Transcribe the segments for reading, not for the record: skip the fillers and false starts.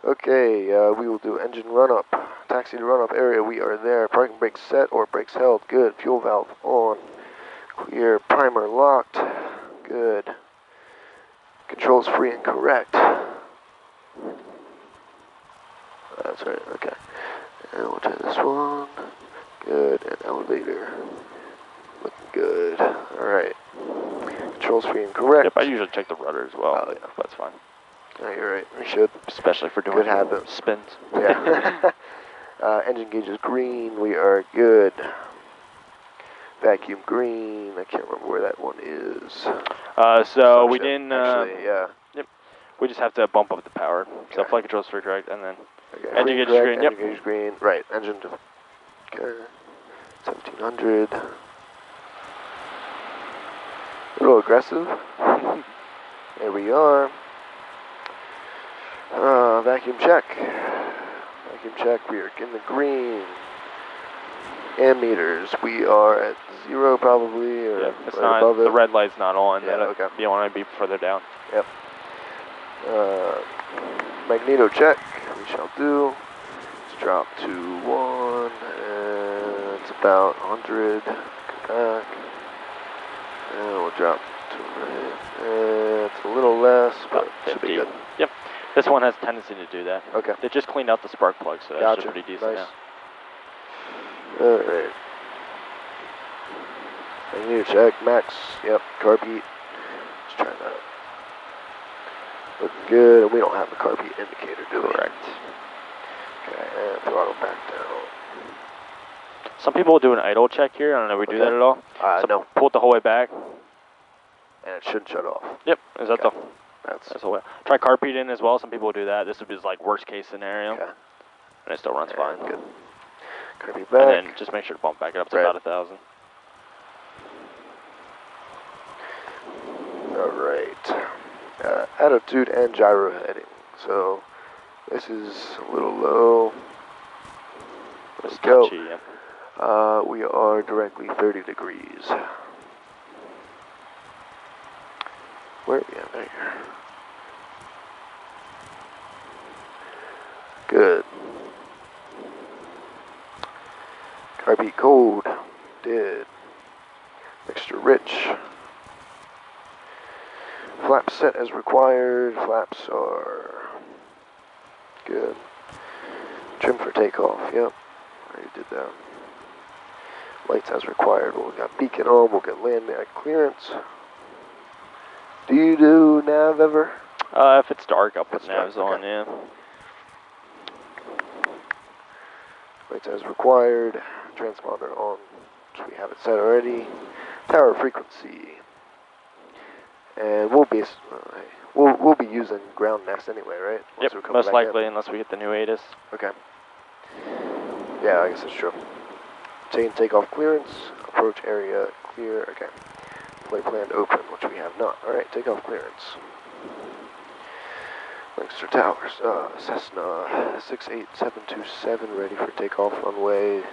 Okay, we will do engine run-up. Taxi to run-up area, we are there. Parking brakes set or brakes held. Good. Fuel valve on. Clear. Primer locked. Good. Controls free and correct. That's right, okay. And we'll try this one. Good. And elevator. Looking good. Alright. Controls free and correct. Yep, I usually check the rudder as well. Oh, yeah. That's fine. Oh, you're right. We should. Especially for doing good habit. spins. Yeah. Engine gauge is green. We are good. Vacuum green. I can't remember where that one is. So we didn't. Actually, yeah. Yep. We just have to bump up the power. Okay. So flight controls free correct, and then Okay. engine gauge is green. Yep. Engine gauge is green. Right. Engine. Okay. 1700. A little aggressive. There we are. Vacuum check. Vacuum check. We are in the green. Ammeters. We are at 0 probably, or yep. It's right not. above it. The red light's not on. Yeah. Okay. You want to be further down. Yep. Magneto check. We shall do. Let's drop to 1, and it's about 100. Come back. And we'll drop to right. And it's a little less, but it should be good. Yep. This one has a tendency to do that. Okay. They just cleaned out the spark plug, so that's pretty decent nice. now. Alright. Magneto check. Max. Yep. Carb heat. Let's try that. Looking good. And we don't have a carb heat indicator, do we? Correct. Okay, and throttle back down. Some people will do an idle check here. I don't know if we do that at all. No. Pull it the whole way back. And it should shut off. Yep. Is that okay. That's the way. Try carb heat in as well. Some people will do that. This would be like worst case scenario. Okay. And it still runs fine. Good. Carb heat back. And then just make sure to bump back it up to about 1,000. Alright. Attitude and gyro heading. So this is a little low. Let's go. Touchy, yep. We are directly 30 degrees. Where are we at? There. Good. Carb heat cold. Did. Mixture rich. Flaps set as required. Flaps are good. Trim for takeoff. Yep. Already did that. Lights as required. We'll got beacon on. We'll get land mag clearance. Do you do nav ever? If it's dark, I'll put navs on, okay. yeah. Lights as required. Transponder on, which we have it set already. Tower frequency. And we'll be using ground nest anyway, right? Yep, most likely, unless we get the new ATIS. Okay. Yeah, I guess that's true. Obtain takeoff clearance. Approach area clear. Okay. Flight plan open, which we have not. Alright, takeoff clearance. Lancaster Towers. Cessna 68727 ready for takeoff runway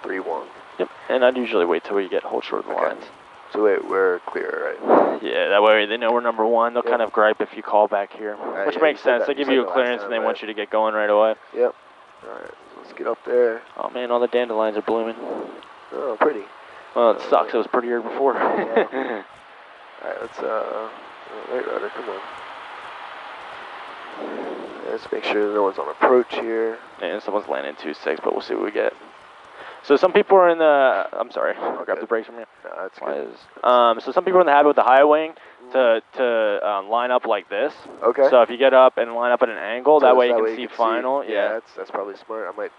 31. Yep, and I'd usually wait till we get hold short of the lines. So wait, we're clear, right? Yeah, that way they know we're number 1. They'll kind of gripe if you call back here, which makes sense. They give you a clearance and they want you to get going right away. Yep. Alright, so let's get up there. Oh man, all the dandelions are blooming. Oh, pretty. Well, it sucks. It was prettier before. Yeah. Alright, let's, right rudder, come on. Let's make sure no one's on approach here. And someone's landing 2-6, but we'll see what we get. So some people are in the, I'm sorry, I'll grab the brakes from you. No, that's good. So some people are in the habit with the high wing to line up like this. Okay. So if you get up and line up at an angle, that way you can see final. Yeah, that's probably smart. I might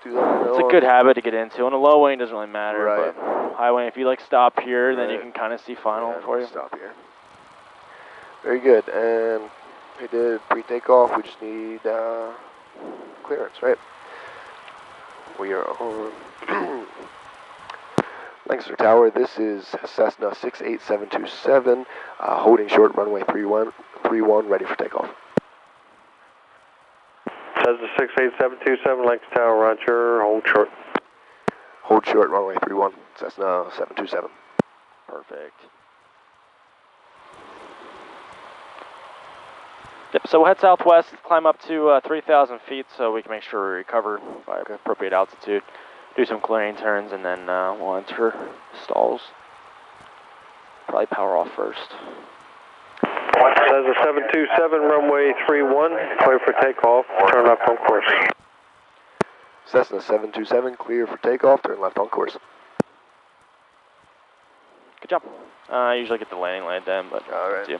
do that. It's a good habit to get into. On a low wing, it doesn't really matter. Right. But high wing, if you like stop here, then you can kind of see final for you. Stop here. Very good. And we did pre-takeoff. We just need clearance, right? We are on Lancaster Tower. This is Cessna 68727, holding short runway 31, ready for takeoff. Cessna 68727, Lancaster Tower, roger, hold short. Hold short runway 31, Cessna 727. Perfect. Yep, so we'll head southwest, climb up to 3,000 feet so we can make sure we recover by appropriate altitude, do some clearing turns, and then we'll enter stalls. Probably power off first. Cessna 727, runway 31, clear for takeoff, turn left on course. Cessna 727, clear for takeoff, turn left on course. Good job. I usually get the landing light then, but Alright. you.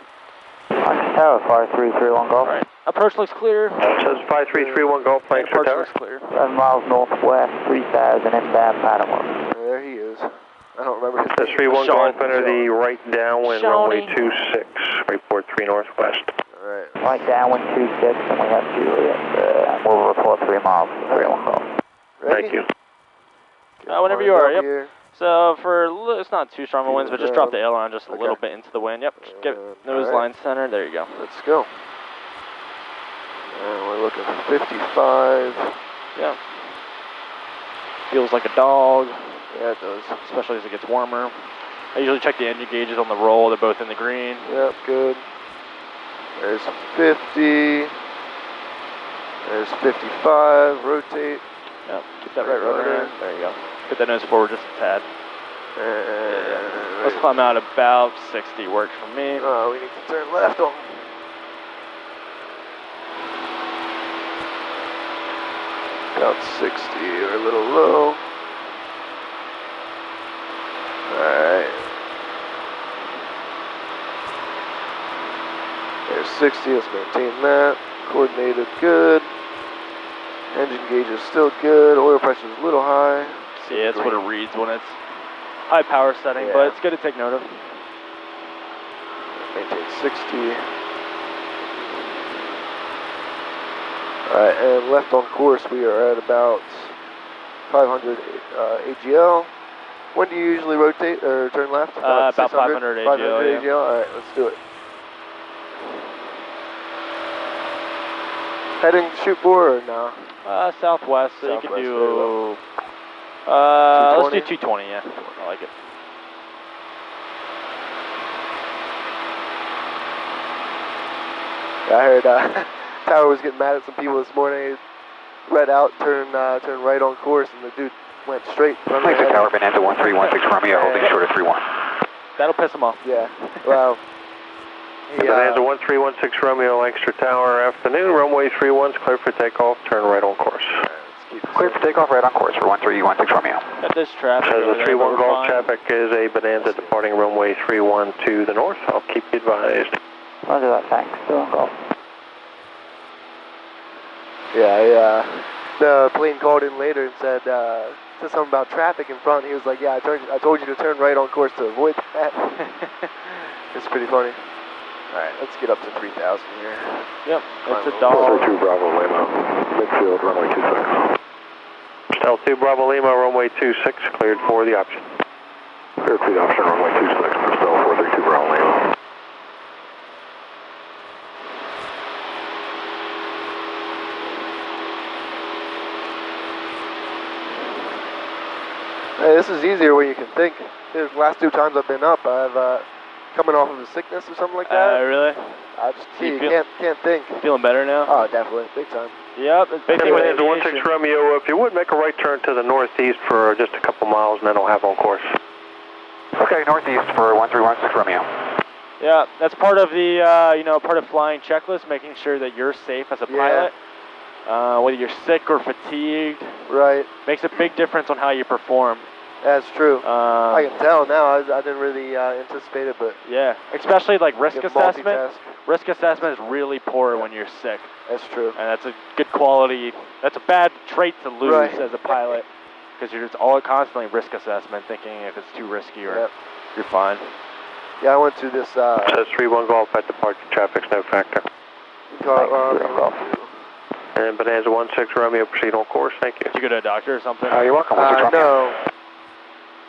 Tower 5331 Golf. Alright, approach looks clear. Says 5331 Golf, Lancaster Approach Tower. looks clear. 7 miles northwest, 3,000 inbound Panama. There he is. I don't remember his Says name. 31 Sean. Golf, enter the right downwind, runway 26, report 3 northwest. Alright. Right downwind 26, and we have Juliet. We'll report 3 miles, 31 Golf. Ready? Thank you. Whenever you are, yep. So it's not too strong of winds, but just drop the aileron just a little bit into the wind. Yep, get nose line center. There you go. Let's go. And we're looking for 55. Yeah. Feels like a dog. Yeah, it does. Especially as it gets warmer. I usually check the engine gauges on the roll. They're both in the green. Yep, good. There's 50. There's 55. Rotate. Yep, keep that right rudder in. There you go. Put that nose forward just a tad. And Let's climb out about 60. Works for me. we need to turn left on. About 60 or a little low. Alright. There's 60, let's maintain that. Coordinated, good. Engine gauge is still good. Oil pressure is a little high. See, that's what it reads when it's high power setting, but it's good to take note of. Maintain 60. Alright, and left on course we are at about 500 AGL. When do you usually rotate or turn left? About 500 AGL. 500 AGL, alright, let's do it. Heading shoot for or no? Southwest, so you Southwest, can very do, well. let's do 220, yeah. I like it. I heard Tower was getting mad at some people this morning. He read out, turn right on course, and the dude went straight. Lancaster Tower, Bonanza 1316 Romeo, holding short of 31. That'll piss him off. Yeah, wow. Bonanza 1316 Romeo, Lancaster Tower, afternoon, runway 31's clear for takeoff, turn right on course. Clear for takeoff, right on course for 1316 Romeo. Got this traffic. Says over the there, 31 but we're Golf fine. traffic is a Bonanza departing runway 31 to the north. I'll keep you advised. Roger that, thanks. 2 Golf. Yeah, the plane called in later and said something about traffic in front. He was like, yeah, I told you to turn right on course to avoid that. It's pretty funny. Alright, let's get up to 3,000 here. Yep, it's a dog. 2 Bravo Lima, midfield, runway 26. L2 Bravo Lima, runway 26, cleared for the option. Cleared for the option, runway 26, Bristol 432 Bravo Lima. Hey, this is easier when you can think. The last 2 times I've been up, I've coming off of a sickness or something like that. Really? I just You can't think. Feeling better now? Oh, definitely, big time. Yep, it's basically what Bonanza 16 Romeo, if you would make a right turn to the northeast for just a couple miles and then I'll have on course. Okay, northeast for 1316 Romeo. Yeah, that's part of the, part of flying checklist, making sure that you're safe as a pilot. Whether you're sick or fatigued. Right. Makes a big difference on how you perform. That's true. I can tell now. I didn't really anticipate it, but yeah, especially like risk you can assessment. multitask. Risk assessment is really poor when you're sick, That's true. and that's a good quality. That's a bad trait to lose as a pilot, because you're just all constantly risk assessment, thinking if it's too risky or you're fine. Yeah, I went to this. Says 31 Golf at departure, traffic's no factor. And Bonanza 16 Romeo, proceed on course, thank you. Did you go to a doctor or something? You're welcome. 16 Romeo. No.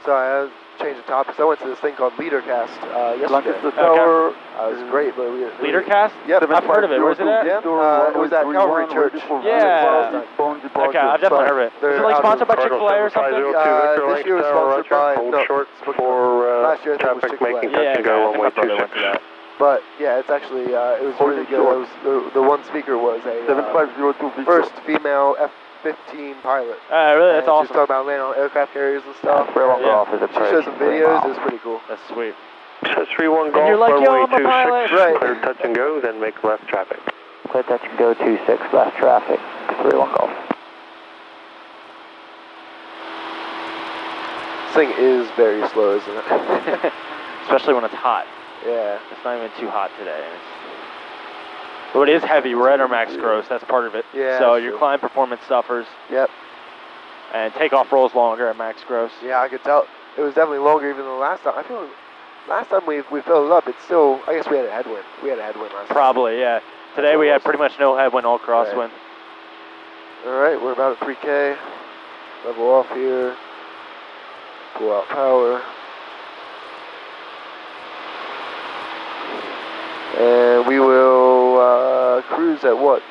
Sorry, I changed the topics. I went to this thing called LeaderCast yesterday. It was great, but LeaderCast? Yep, I've heard of it. Where's it at? Yeah, it was at Calvary Church. Yeah. Okay, I've definitely heard of it. Is it like sponsored by Chick-fil-A or something? This year was sponsored by, hold short for last year I think it was traffic Chick-fil-A. making Yeah, touch and go I on think way my brother went 26. to that. But yeah, it's actually it was really good. It was the one speaker was a 7502 first female F-15 pilot. Really, that's and awesome. She was talking about landing on aircraft carriers and stuff. Square 1 golf is She approach. showed some videos. It was pretty cool. That's sweet. Says 31 Golf, you're like, yo, runway I'm a pilot. 26, Right. clear touch and go, then make left traffic. Clear touch and go 26, left traffic, 31 golf. This thing is very slow, isn't it? Especially when it's hot. Yeah. It's not even too hot today. But it is heavy. We're at our max gross. That's part of it. Yeah, So that's your true. climb performance suffers. Yep. And takeoff rolls longer at max gross. Yeah, I could tell. It was definitely longer even than the last time. I feel like last time we filled it up, it's still, I guess we had a headwind. We had a headwind last time. Probably, yeah. Today we had pretty much no headwind, all crosswind. All right, we're about at 3K. Level off here. Pull out power. And we will cruise at what,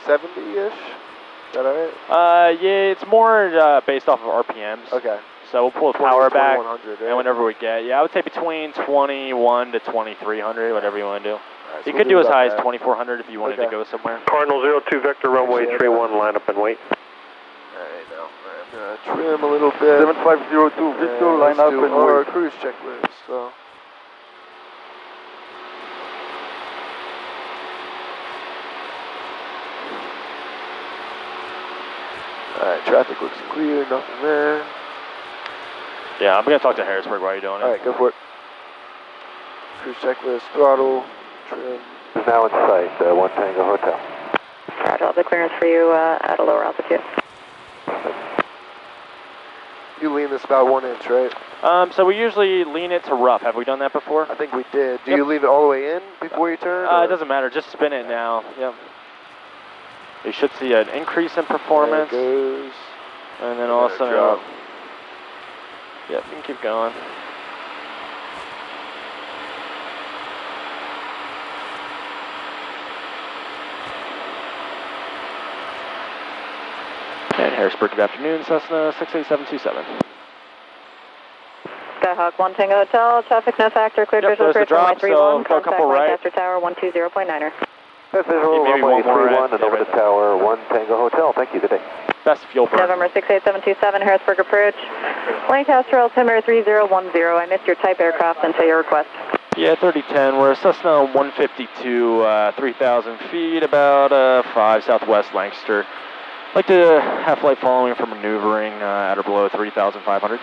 70-ish? Is that all right? Yeah, it's more based off of RPMs. Okay. So we'll pull the power back, 2100, right? and whenever we get, yeah, I would say between 21 to 2300, whatever you want to do. Right, so You we'll could do as about high that. as 2400 if you wanted to go somewhere. Cardinal 02 Vector, runway 31, line up and wait. All right, now I'm going to trim a little bit. 7502 Victor, line up and our wait. cruise checklist. So. Alright, traffic looks clear, nothing there. Yeah, I'm going to talk to Harrisburg while you're doing it. Alright, go for it. Cruise checklist, throttle, trim. Is now in sight, 1 Tango Hotel. Roger, I'll have the clearance for you at a lower altitude. You lean this about 1 inch, right? So we usually lean it to rough. Have we done that before? I think we did. Do Yep. you leave it all the way in before you turn? It doesn't matter. Just spin it now. Yep. You should see an increase in performance. There it goes. And then all of a sudden, drop. yep, you can keep going. And Harrisburg, good afternoon, Cessna 68727. Skyhawk 1 Tango Hotel, traffic no factor, clear Yep, visual there's the approach, drop, runway 31, so go a contact couple right. Lancaster Tower 120.9er. Visual, Maybe runway one more 31 right. and over Yeah, to right. tower 1 Tango Hotel. Thank you, good day. Best fuel burn. November 68727, Harrisburg approach. Lancaster altimeter 3010. I missed your type aircraft until your request. Yeah, 3010. We're a Cessna 152, 3,000 feet, about 5 southwest Lancaster. Like to have flight following for maneuvering at or below 3,500.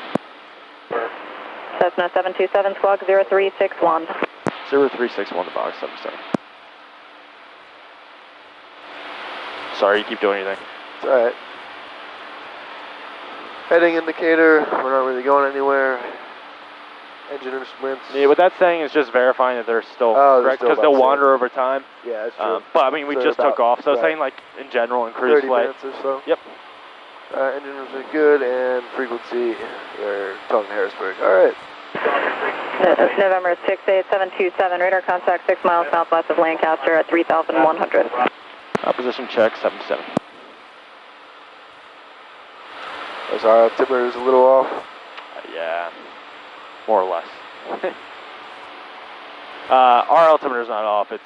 Cessna 727, squawk 0361. 0361 to box 77. Sorry, you keep doing anything. It's alright. Heading indicator, we're not really going anywhere. Engine instruments. Yeah, what that's saying is just verifying that they're still Oh, they're correct, still because they'll about wander over time. Yeah, that's true. But I mean, we So just about- took off, so right. saying like in general in cruise 30 flight. minutes or so. Yep. Engine rooms are good, and frequency, they're talking Harrisburg. Alright. November 68727, radar contact 6 miles southwest of Lancaster at 3,100. Position check 77. As our altimeter is a little off. Yeah, more or less. Our altimeter's not off, it's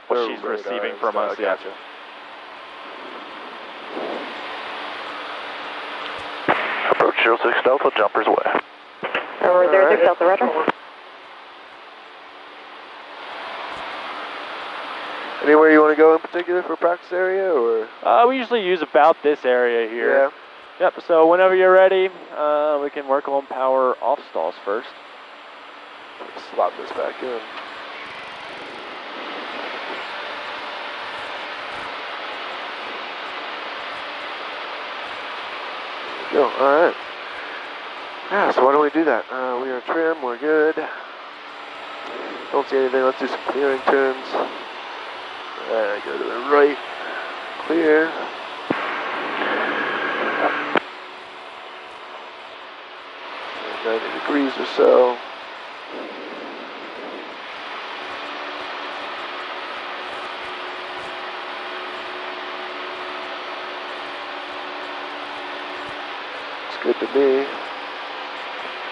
what Their she's radar receiving and from stuff, us, yeah. gotcha. Approach 06 Delta, jumpers away. Over 06 Delta, roger. Anywhere you want to go in particular for practice area, or? We usually use about this area here. Yeah. Yep, so whenever you're ready, we can work on power off stalls first. Slot this back in. There we go. Alright. Yeah, so why don't we do that? We are trim, we're good. Don't see anything, let's do some clearing turns. Go to the right. Clear. And 90 degrees or so. Looks good to me.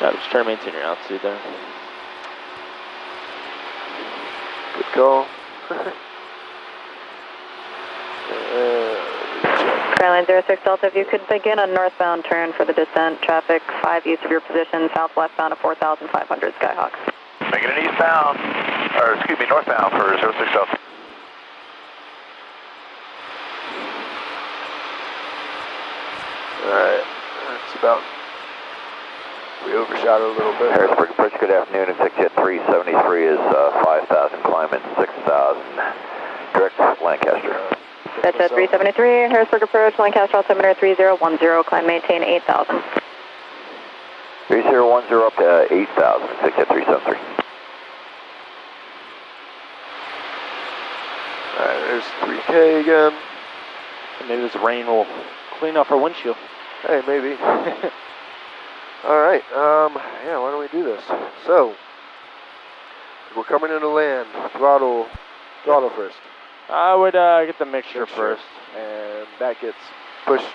Yeah, just try to maintain your altitude there. call. Skyline 06 Delta, if you could begin a northbound turn for the descent, traffic 5 east of your position, southwestbound of 4,500 Skyhawk. Making it eastbound, or excuse me, northbound for 06 Delta. Alright, that's about, we overshot it a little bit. Harrisburg approach, good afternoon. Executive 373 is 5,000, climbing 6,000. Direct Lancaster. That's at 373, Harrisburg approach, Lancaster altimeter 3010, climb maintain 8,000. 3010 up to 8,000, Executive 373. Alright, there's 3K again. Maybe this rain will clean off our windshield. Hey, maybe. Alright, yeah, why don't we do this? So, we're coming into land. Throttle first. I would get the mixture first. And that gets pushed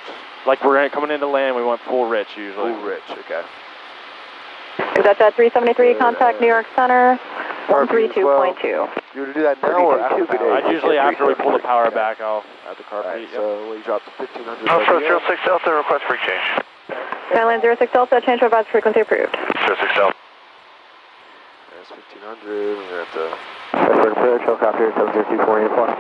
Like we're coming into land, we want full rich usually. full rich, okay. That's at 373, contact New York Center, Carpy as well. 132.2. You want to do that now or after power? I'd usually after we pull the power back, I'll add the car Alright, feet. so we dropped to 1500. Approach 06 Delta, request for change. Skyline 06 Delta, change of advice frequency approved. 06 Delta. There's 1500. We're going to have to. Harrisburg approach, helicopter 7024 uniform.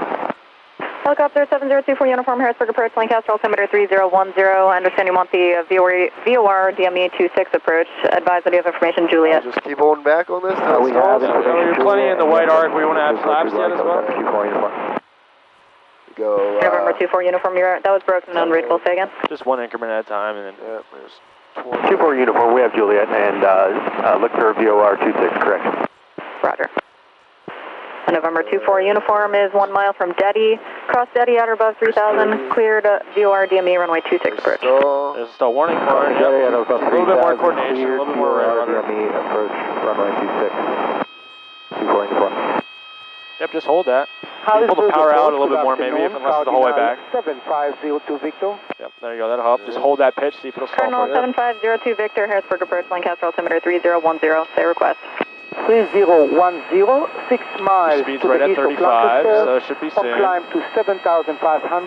Helicopter 7024 uniform, Harrisburg approach, Lancaster altimeter 3010. I understand you want the VOR DME 26 approach. Advise that you have information, Juliet. Just keep holding back on this. We have You're plenty in the white arc. We want to add flaps yet as well. Go. November 24 uniform, that was broken and unreadable. Say again. Just one increment at a time, and then. Yeah, there's 20. 24 uniform, we have Juliet, and look for VOR 26, correct. Roger. November 24 uniform is 1 mile from Deddy. Cross Deddy, outer above 3,000. Cleared VOR DME runway 26 approach. There's a stall warning bar. Yep. A little bit more coordination, a little bit more rudder. DME approach runway 26. 24 uniform. Yep, just hold that. Pull the power out a little bit more maybe, if unless it's the whole way back. 7502 Victor. Yep, there you go, that'll help. Just hold that pitch, see if it'll stall Cardinal for you. 7502 Victor, Harrisburg approach, Lancaster altimeter 3010. Say request. 3010, 6 miles Speed's to right the at east 35, of Lancaster, so it should be soon. climb to 7,500.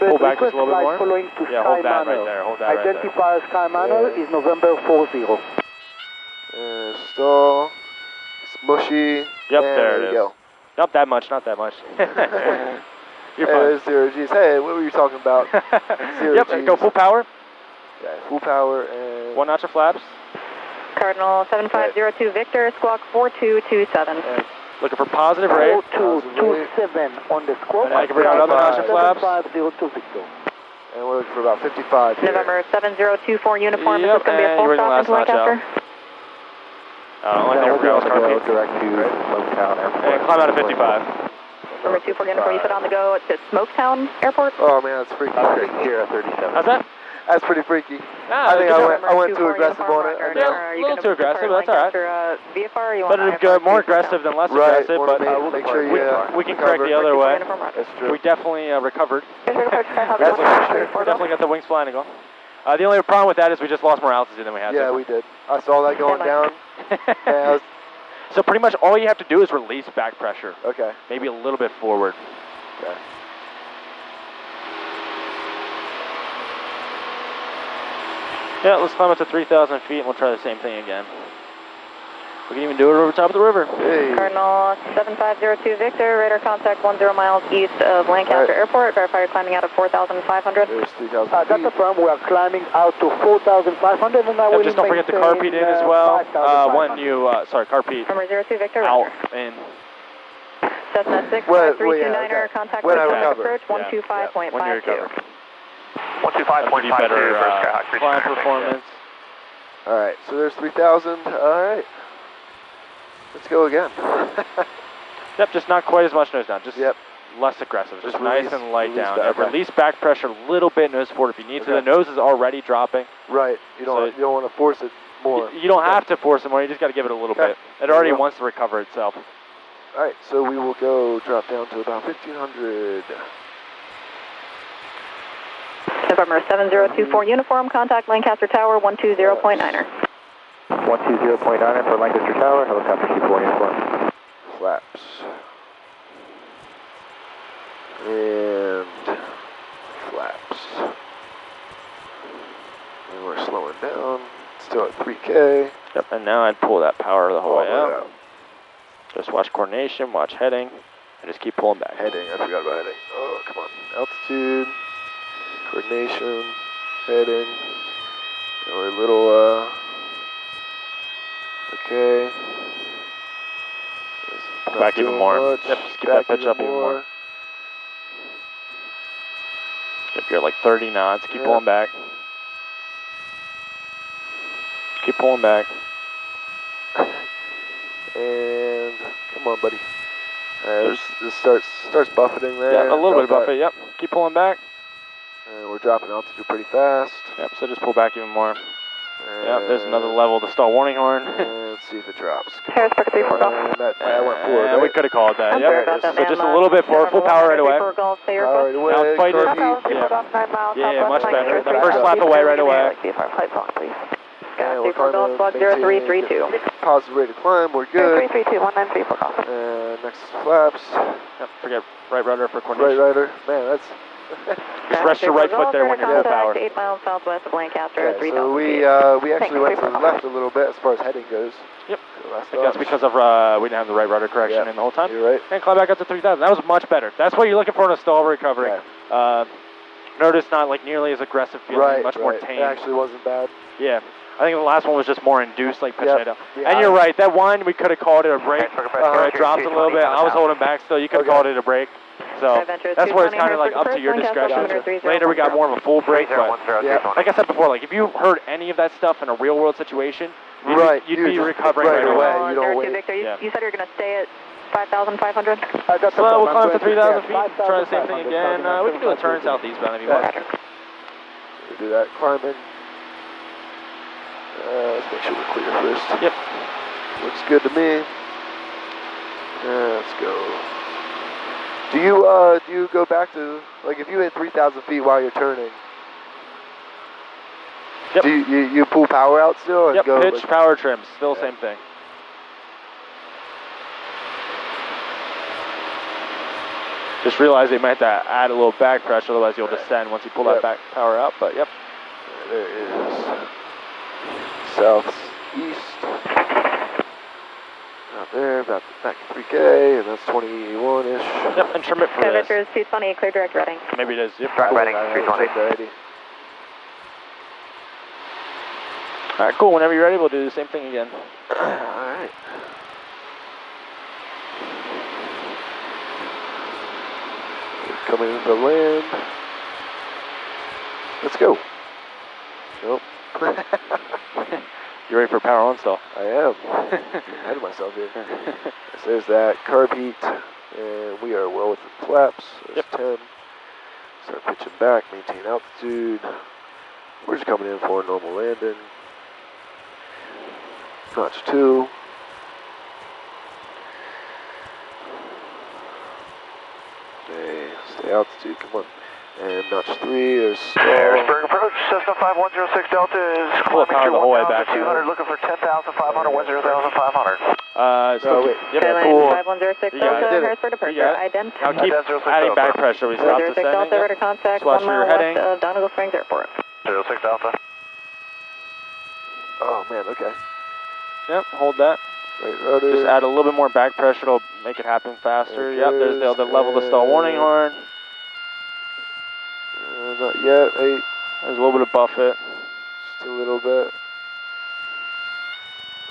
Pull back just a little bit more. Following to Yeah, Sky hold that Manor. right there, hold that right there. Identifier Sky Manor is November 40. Stall. It's mushy. Yep, and there it you is. go. Not that much, not that much. You're fine. There's 0 G's. Hey, what were you talking about? 0 Yep, G's. go full power. Okay, full power and. 1 notch of flaps. Cardinal 7502 Victor, squawk 4227. And Looking for positive rate. 4227 on the squawk. And I can bring out another notch of flaps. 7502 Victor. and we're looking for about 55 here. November 7024 uniform, Yep, is this going to be a and full you're stop the into last notch Lancaster? I don't like the ground car feet. Direct to Smoketown Airport. And climb out of 55. Number 24 uniform, you said on the go to Smoketown Airport? Oh man, that's freaky. Sierra 37. How's that? That's pretty freaky. Ah, I think good I went too 24 aggressive uniform, on it. Roger. Yeah, Are a you little gonna too aggressive, prefer but that's all right. Lancaster, VFR, or you want Better to go IFR more 2 aggressive than less Right, aggressive, wanna but make sure you we can correct recover. the other way. uniform, Roger. That's true. We definitely recovered. That's We definitely got the wings flying to go. The only problem with that is we just lost more altitude than we had Yeah, to. we did. I saw that going down. Yeah, I was, So pretty much all you have to do is release back pressure. okay. Maybe a little bit forward. Okay. Yeah, let's climb up to 3,000 feet and we'll try the same thing again. We can even do it over top of the river. Hey. Cardinal 7502 Victor, radar contact 10 miles east of Lancaster Airport. Verify you're climbing out of 4,500. There's 3,000 That's feet. the firm. We are climbing out to 4,500 and I will Just don't forget the car peat in as well. When you, sorry, car peat Number 02 Victor, out roger. and Cessna 65329er, okay. contact When I Lancaster recover. approach when you 125.52. recover. 125.52 Be better for Skyhawk. climb performance. Alright, so there's 3,000. Alright. Let's go again. Yep, just not quite as much nose down. Just Yep. less aggressive. Just Just nice release- and light release down. back, okay. Release back pressure a little bit nose forward if you need to. Okay. The nose is already dropping. Right. You don't want to force it more. You don't have to force it more. You just got to give it a little Okay. bit. It already There you go. wants to recover itself. Alright, so we will go drop down to about 1,500. November 7024 uniform, contact Lancaster Tower 120.9er. 120.9 for Lancaster Tower, helicopter 24 uniform. Flaps. And flaps. And we're slowing down. Still at 3K. Yep, and now I'd pull that power the whole way All the way out. Just watch coordination, watch heading, and just keep pulling back. Heading, I forgot about heading. Oh, come on. Altitude, coordination, heading. And we're a little, okay. Not Back even doing more. much. Yep, just keep Back that pitch up even more. Yep, you're at like 30 knots. Keep pulling back. Keep pulling back. And come on, buddy. This starts buffeting there. Yeah, a little bit of buffet. Yep, keep pulling back. And we're dropping altitude pretty fast. Yep, so just pull back even more. And Yep, there's another level of the stall warning horn. And let's see if it drops. Harrisburg 34 Golf. That went forward, And right? we could have called that. I'm Yep. sorry about that, So ma'am. just a little bit forward, full power right away. Golf, stay your Power right away. Now fight it. Yeah, much better. That first lap away right away. And we're Golf, block 0332. Positive rate of climb, we're good. 0332, 1934 Golf. And next flaps. Yep, forget right rudder for Right coordination. rider. Man, that's... Just rest your right foot there when you're full power. 8 miles southwest of Lancaster, Yeah, 3,000 so we actually went to the left a little bit as far as heading goes. Yep. So I think that's because of we didn't have the right rudder correction in the whole time. You're right. And climb back up to 3,000. That was much better. That's what you're looking for in a stall recovery. Yeah. Notice not like nearly as aggressive feeling, much more tame. It actually wasn't bad. Yeah. I think the last one was just more induced, like pitching it up. Yeah, and you're right, that one, we could have called it a break. Where it drops a little bit. I was holding back still. You could have called it a break. So that's where it's kind of like up to your discretion. Later we got more of a full break, but like I said before, like if you heard any of that stuff in a real world situation, you'd be recovering right away. You don't wait. Victor, you said you were going to stay at 5,500? Well, we'll climb to 3,000 feet, try the same thing again. We can do a turn southeastbound if you want. We do that climbing. Let's make sure we're clear first. Yep. Looks good to me. Let's go. Do you go back to, like, if you hit 3,000 feet while you're turning? Yep. Do you pull power out still? And Yep. go, Pitch, like, power, trims, still same thing. Just realize they might have to add a little back pressure, otherwise you'll descend once you pull that back power out. But yep. There it is. Southeast. Out there, about back to 3K, and that's 21-ish. Yep, and trim it for this. Victor, 220, clear direct reading. Maybe it is. Yep. Direct reading, 320. Alright, cool. Whenever you're ready, we'll do the same thing again. Alright. Coming into the land. Let's go. Nope. You ready for power on still? I am. Ahead of myself here. So there's that carb heat, and we are well within flaps. There's 10. Start pitching back, maintain altitude. We're just coming in for a normal landing. Notch 2. Stay altitude, come on. And notch 3, there's stall. Harrisburg approach, Cessna 5106 Delta is Full power the whole way back. 200, looking for 10,500, 10,500. Wait. Yep, cool. 5106 Delta, Harrisburg departure. Ident. Now keep adding back pressure. We stop 06 descending. Delta, ready to contact, Watch 1 where mile you're heading. west of Donegal Springs Airport. 06 Delta. Oh man, okay. Yep, hold that. Right rudder. Just add a little bit more back pressure. It'll make it happen faster. Yep, there's the other level of the stall warning horn. Not yet, 8. There's a little bit of buffet. Just a little bit.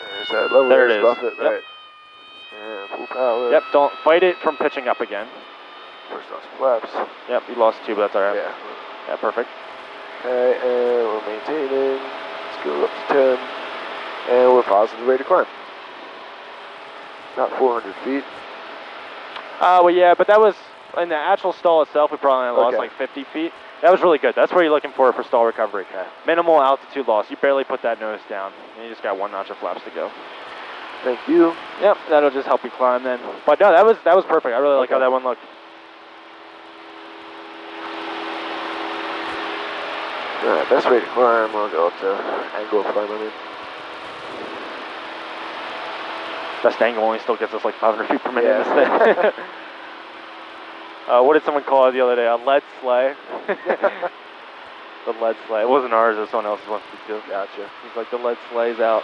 There's that level. There it is. Buffet, Yep. right. And full power. Yep, don't fight it from pitching up again. First off flaps. Yep, you lost 2, but that's alright. Yeah. Yeah, perfect. Okay, and we're maintaining. Let's go up to 10. And we're positive rate of climb. About 400 feet. Well, yeah, but that was, in the actual stall itself, we probably only lost like 50 feet. That was really good. That's what you're looking for stall recovery. Okay. Minimal altitude loss. You barely put that nose down. And you just got 1 notch of flaps to go. Thank you. Yep, that'll just help you climb then. But no, that was perfect. I really like how that one looked. Alright, best rate of climb. I'll go up to angle of climb, I mean. Best angle only still gets us like 500 feet per minute in this thing. What did someone call it the other day? A lead sleigh. The lead sleigh. It wasn't ours, it was someone else's 152. Gotcha. He's like, the lead sleigh's out.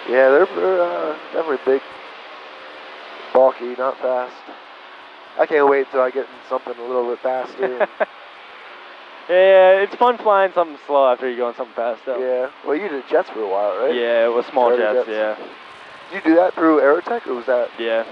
Yeah, they're definitely big, bulky, not fast. I can't wait until I get in something a little bit faster. Yeah, it's fun flying something slow after you go on something fast, though. Yeah. Well, you did jets for a while, right? Yeah, it was small Charter jets, yeah. Did you do that through Aerotech, or was that? Yeah.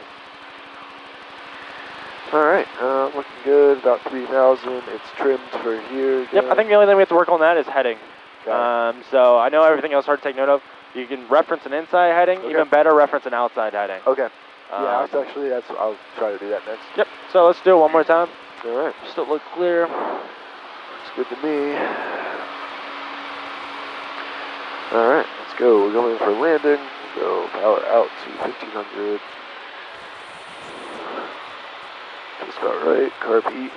All right, looking good. About 3,000. It's trimmed for here. Again. Yep, I think the only thing we have to work on that is heading. Okay. So I know everything else hard to take note of. You can reference an inside heading, Okay. even better, reference an outside heading. Okay. Yeah, I'll try to do that next. Yep, so let's do it one more time. All right. Still look clear. Looks good to me. All right, let's go. We're going for landing. Go power out to 1500. Just about right. Carb heat.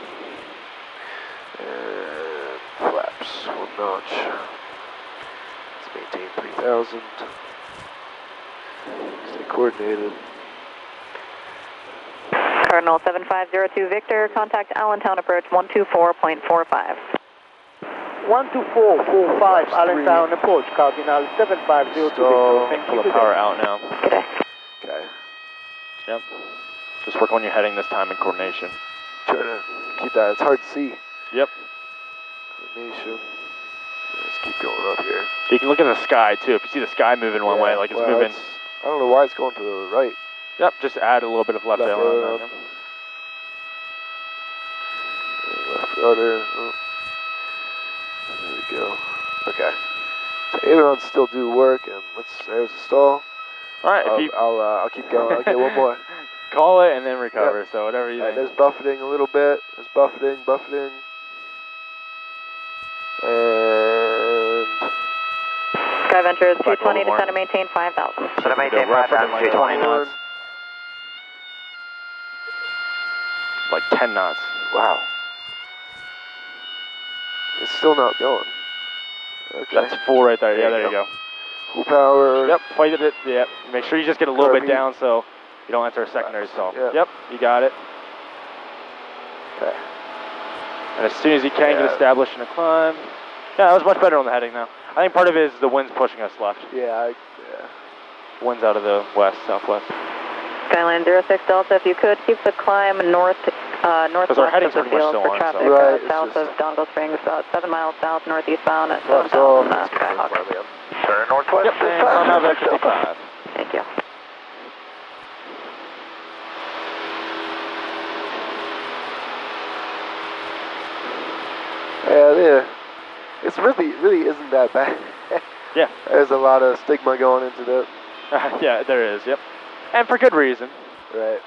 And flaps. One notch. Let's maintain 3,000. Stay coordinated. Cardinal 7502 Victor, contact Allentown approach 124.45. 12445 Allentown approach, Cardinal 7502 Stall. Victor. Pull the power out now. Good day. Okay. Yep. Just work on your heading this time in coordination. Try to keep that. It's hard to see. Yep. Coordination. Let's keep going up here. You can look at the sky too. If you see the sky moving one way, like it's well, moving. I don't know why it's going to the right. Yep, just add a little bit of left aileron on aileron. there. Left rudder. Oh. There we go. Okay. So ailerons still do work, and there's the stall. All right, if you I'll keep going. Okay, one more. call it and then recover. Yep. So whatever you All right, think. there's buffeting a little bit. There's buffeting. And Sky Ventures Back a 220 little to more. center maintain 5,000. Center maintain Go right for 5,000, like 20 knots. 21. Like 10 knots. Wow. It's still not going. Okay. That's full right there. Yeah, there you go. Full power. Yep, fight it. Yep. Make sure you just get a little bit Carb down so you don't enter a secondary stall. Yep. Yep, you got it. Okay. And as soon as you can, get established in a climb. Yeah, that was much better on the heading now. I think part of it is the wind's pushing us left. Yeah. Wind's out of the west, southwest. Skyline 06 Delta, if you could keep the climb northwest heading's of the pretty much field still for on, traffic so- Right, it's south just- of Dongle Springs, about 7 miles south northeastbound at That's all. 7,000 Skyhawk. Turn northwest. Yep, and climb out at 55. Thank you. Yeah. It's really isn't that bad. Yeah. There's a lot of stigma going into that. Yeah, there is, yep. And for good reason. Right.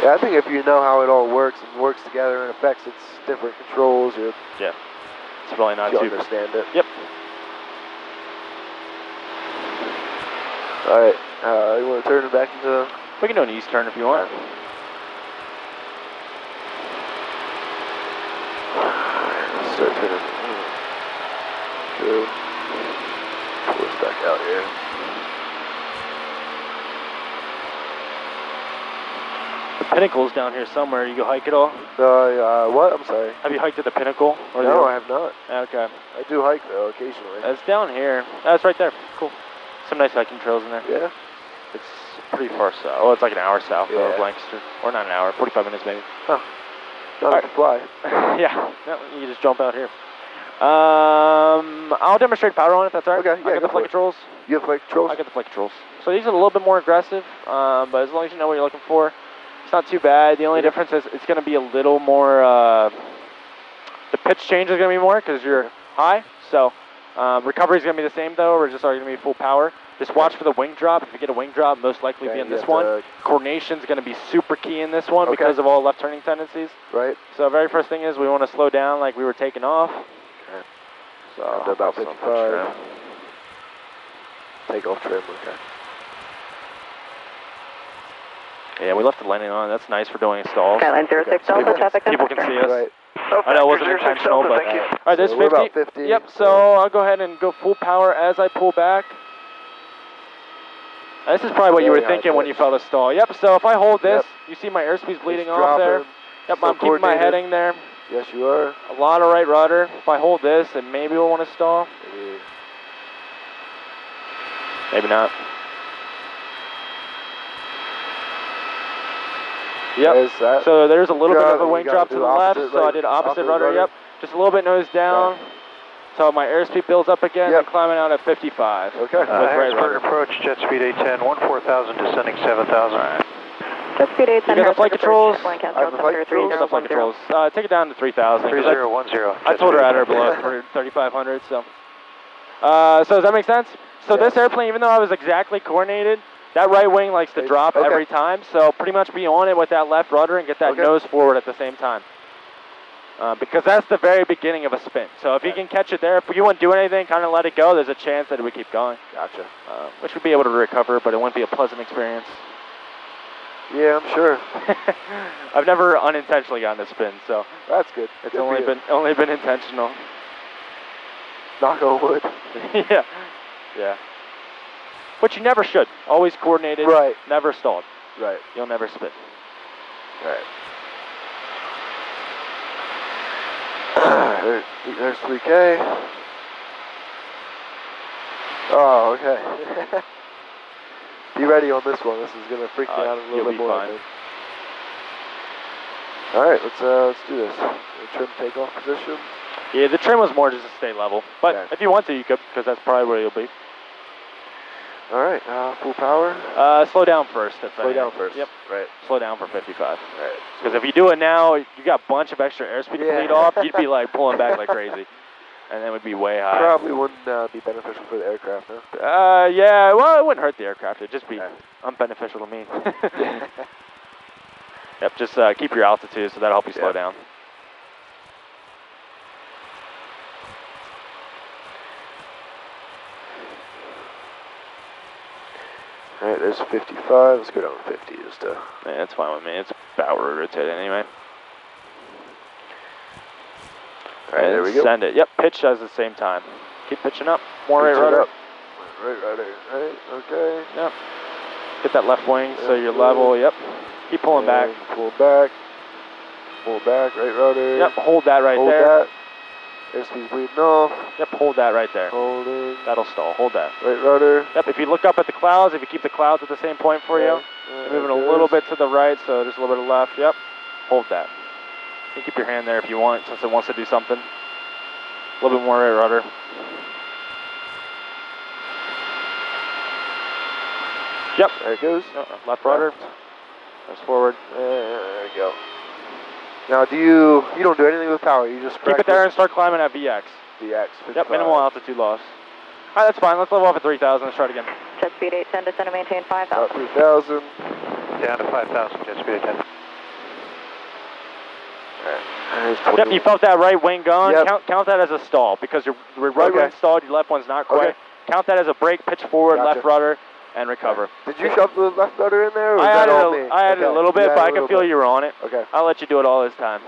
Yeah, I think if you know how it all works and works together and affects its different controls, you It's really not too... understand it. Yep. All right, you want to turn it back into... We can do an east turn if you want. Let's start turning. Good. Pull this back out here. The Pinnacle's down here somewhere. You go hike it all? What? I'm sorry. Have you hiked at the Pinnacle? Or No, I have not. Okay. I do hike though, occasionally. It's down here. That's right there. Cool. Some nice hiking trails in there. Yeah? It's pretty far south. Oh, it's like an hour south Yeah. of Lancaster. Or not an hour, 45 minutes maybe. Huh. Not Alright. to fly. Yeah. No, you can just jump out here. I'll demonstrate power on it, if that's all right. Okay, yeah, I got go the for flight it. controls. You have flight controls? I got the flight controls. So these are a little bit more aggressive, but as long as you know what you're looking for, it's not too bad. The only difference is it's going to be a little more, the pitch change is going to be more because you're high. So recovery is going to be the same though. We're just going to be full power. Just watch for the wing drop. If you get a wing drop, most likely be in this one. Coordination is going to be super key in this one because of all left turning tendencies. Right. So very first thing is we want to slow down like we were taking off. Okay. So Down to about 55. Take off trim, okay. Yeah, we left the landing on. That's nice for doing stalls. Skyline 06 Delta, traffic People can see us. Right. I know it wasn't intentional, but thank you. all right, there's So we're 50. about 50. Yep. So I'll go ahead and go full power as I pull back. This is probably what you were Very high thinking when you pitch. felt a stall. Yep, so if I hold this, Yep. you see my airspeed's bleeding It's off there. dropping. Yep, Still I'm keeping my coordinated. heading there. Yes, you are. A lot of right rudder. If I hold this, then maybe we'll want to stall. Maybe. Maybe not. Yep. There's that. So there's a little bit of a You wing gotta drop to do the left, opposite, so I right, did opposite opposite rudder. rudder. Yep. Just a little bit nose down. Right. So my airspeed builds up again. Yep. And climbing out at 55. Okay. With right Harrisburg rudder. approach, jet speed 810, 14,000, descending 7,000. All right. Jet speed 810. You got the flight controls? I have the flight controls. Get the flight controls. Take it down to 3,000. 3010. I told her I had her below for 3,500. So does that make sense? So Yes. this airplane, even though I was exactly coordinated, that right wing likes to drop okay. every time. So pretty much be on it with that left rudder and get that Okay. nose forward at the same time. Because that's the very beginning of a spin. So if you can catch it there, if you won't do anything, kind of let it go, there's a chance that it would keep going. Gotcha. Which would be able to recover, but it wouldn't be a pleasant experience. Yeah, I'm sure. I've never unintentionally gotten a spin, so That's good. it's Good only for you. been intentional. Knock on wood. Yeah, yeah. But you never should. Always coordinated. Right. Never stalled. Right. You'll never spin. Right. There's 3K. Oh, okay. Be ready on this one. This is gonna freak me out a you'll little be bit more. I fine. think. All right, let's do this. Trim takeoff position. Yeah, the trim was more just to stay level. But Okay. if you want to, you could, because that's probably where you'll be. All right, full power. Slow down first. Slow down first. Yep. Right. Slow down for 55. Right. Because if you do it now, you got a bunch of extra airspeed to Yeah. bleed off. You'd be like pulling back like crazy, and then it would be way high. Probably wouldn't be beneficial for the aircraft, huh? Yeah. Well, it wouldn't hurt the aircraft. It'd just be Okay. unbeneficial to me. Yep. Just keep your altitude, so that'll help you slow down. All right, there's 55. Let's go down to 50 just to. Yeah, that's fine with me. It's about rotated anyway. All right, there we go. Send it. Yep. Pitch at the same time. Keep pitching up. More right Pitch it rudder. up. Right rudder. Right. Okay. Yep. Get that left wing so That's you're good. level. Yep. Keep pulling back. And pull back. Pull back. Right rudder. Yep. Hold that right Hold there. that. Airspeed's bleeding off. Yep. Hold that right there. Holding. That'll stall. Hold that. Right rudder. Yep. If you look up at the clouds, if you keep the clouds at the same point for you, you're moving a little bit to the right, so just a little bit of left. Yep. Hold that. You can keep your hand there if you want, since it wants to do something. A little bit more right rudder. Yep. There it goes. Left rudder. Goes forward. There we go. Now, you don't do anything with power. You just Keep it there and start climbing at VX. VX. Yep, minimal altitude loss. All right, that's fine. Let's level off at 3,000. Let's try it again. Jet speed 810, descend and maintain 5,000. About 3,000. Down to 5,000, jet speed 810. Yep, you felt that right wing going. Yep. Count that as a stall because your right wing stalled, your left one's not quite. Okay. Count that as a brake, pitch forward, Gotcha. left rudder, and recover. Did you shove the left rudder in there, or was I that added, all me? I added a little bit, but I could feel you were on it. Okay. I'll let you do it all this time.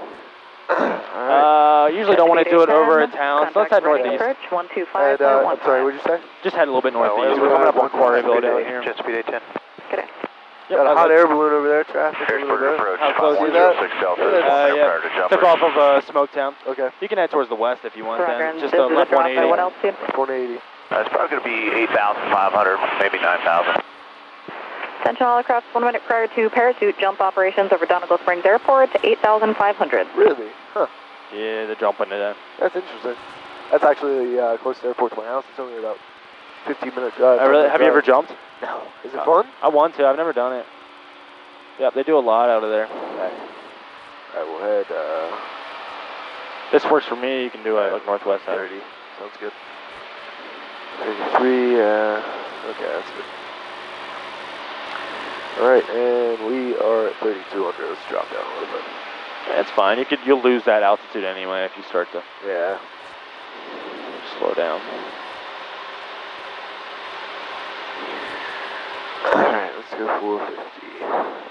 All right. Usually don't want to do it over a town, so let's head northeast. Approach 125. I'm sorry, what'd you say? Just head a little bit northeast. we're We're coming up on at Quarryville down here. Jet speed 810. Good day. Yep, Got a hot air balloon over there, traffic a little bit. How close is that? 106 Delta, yeah. Took off of Smoketown. Okay. You can head towards the west if you want Roger, then. and Just this a is left drop at 180. what altitude? 180. It's probably going to be 8,500, maybe 9,000. Attention all aircraft, 1 minute prior to parachute jump operations over Donegal Springs Airport to 8,500. Really? Huh. Yeah, they're jumping to that. That's interesting. That's actually close to the airport to my house. It's only about 15-minute drive. Have you ever jumped? No. Is it fun? I want to. I've never done it. Yep, they do a lot out of there. Okay. All right, we'll head This works for me. You can do it like northwest side. 30. Sounds good. 33. Okay, that's good. All right, and we are at 3,200. Let's drop down a little bit. Yeah, it's fine. You'll lose that altitude anyway if you start to Yeah. slow down. All right, let's go 450. 450.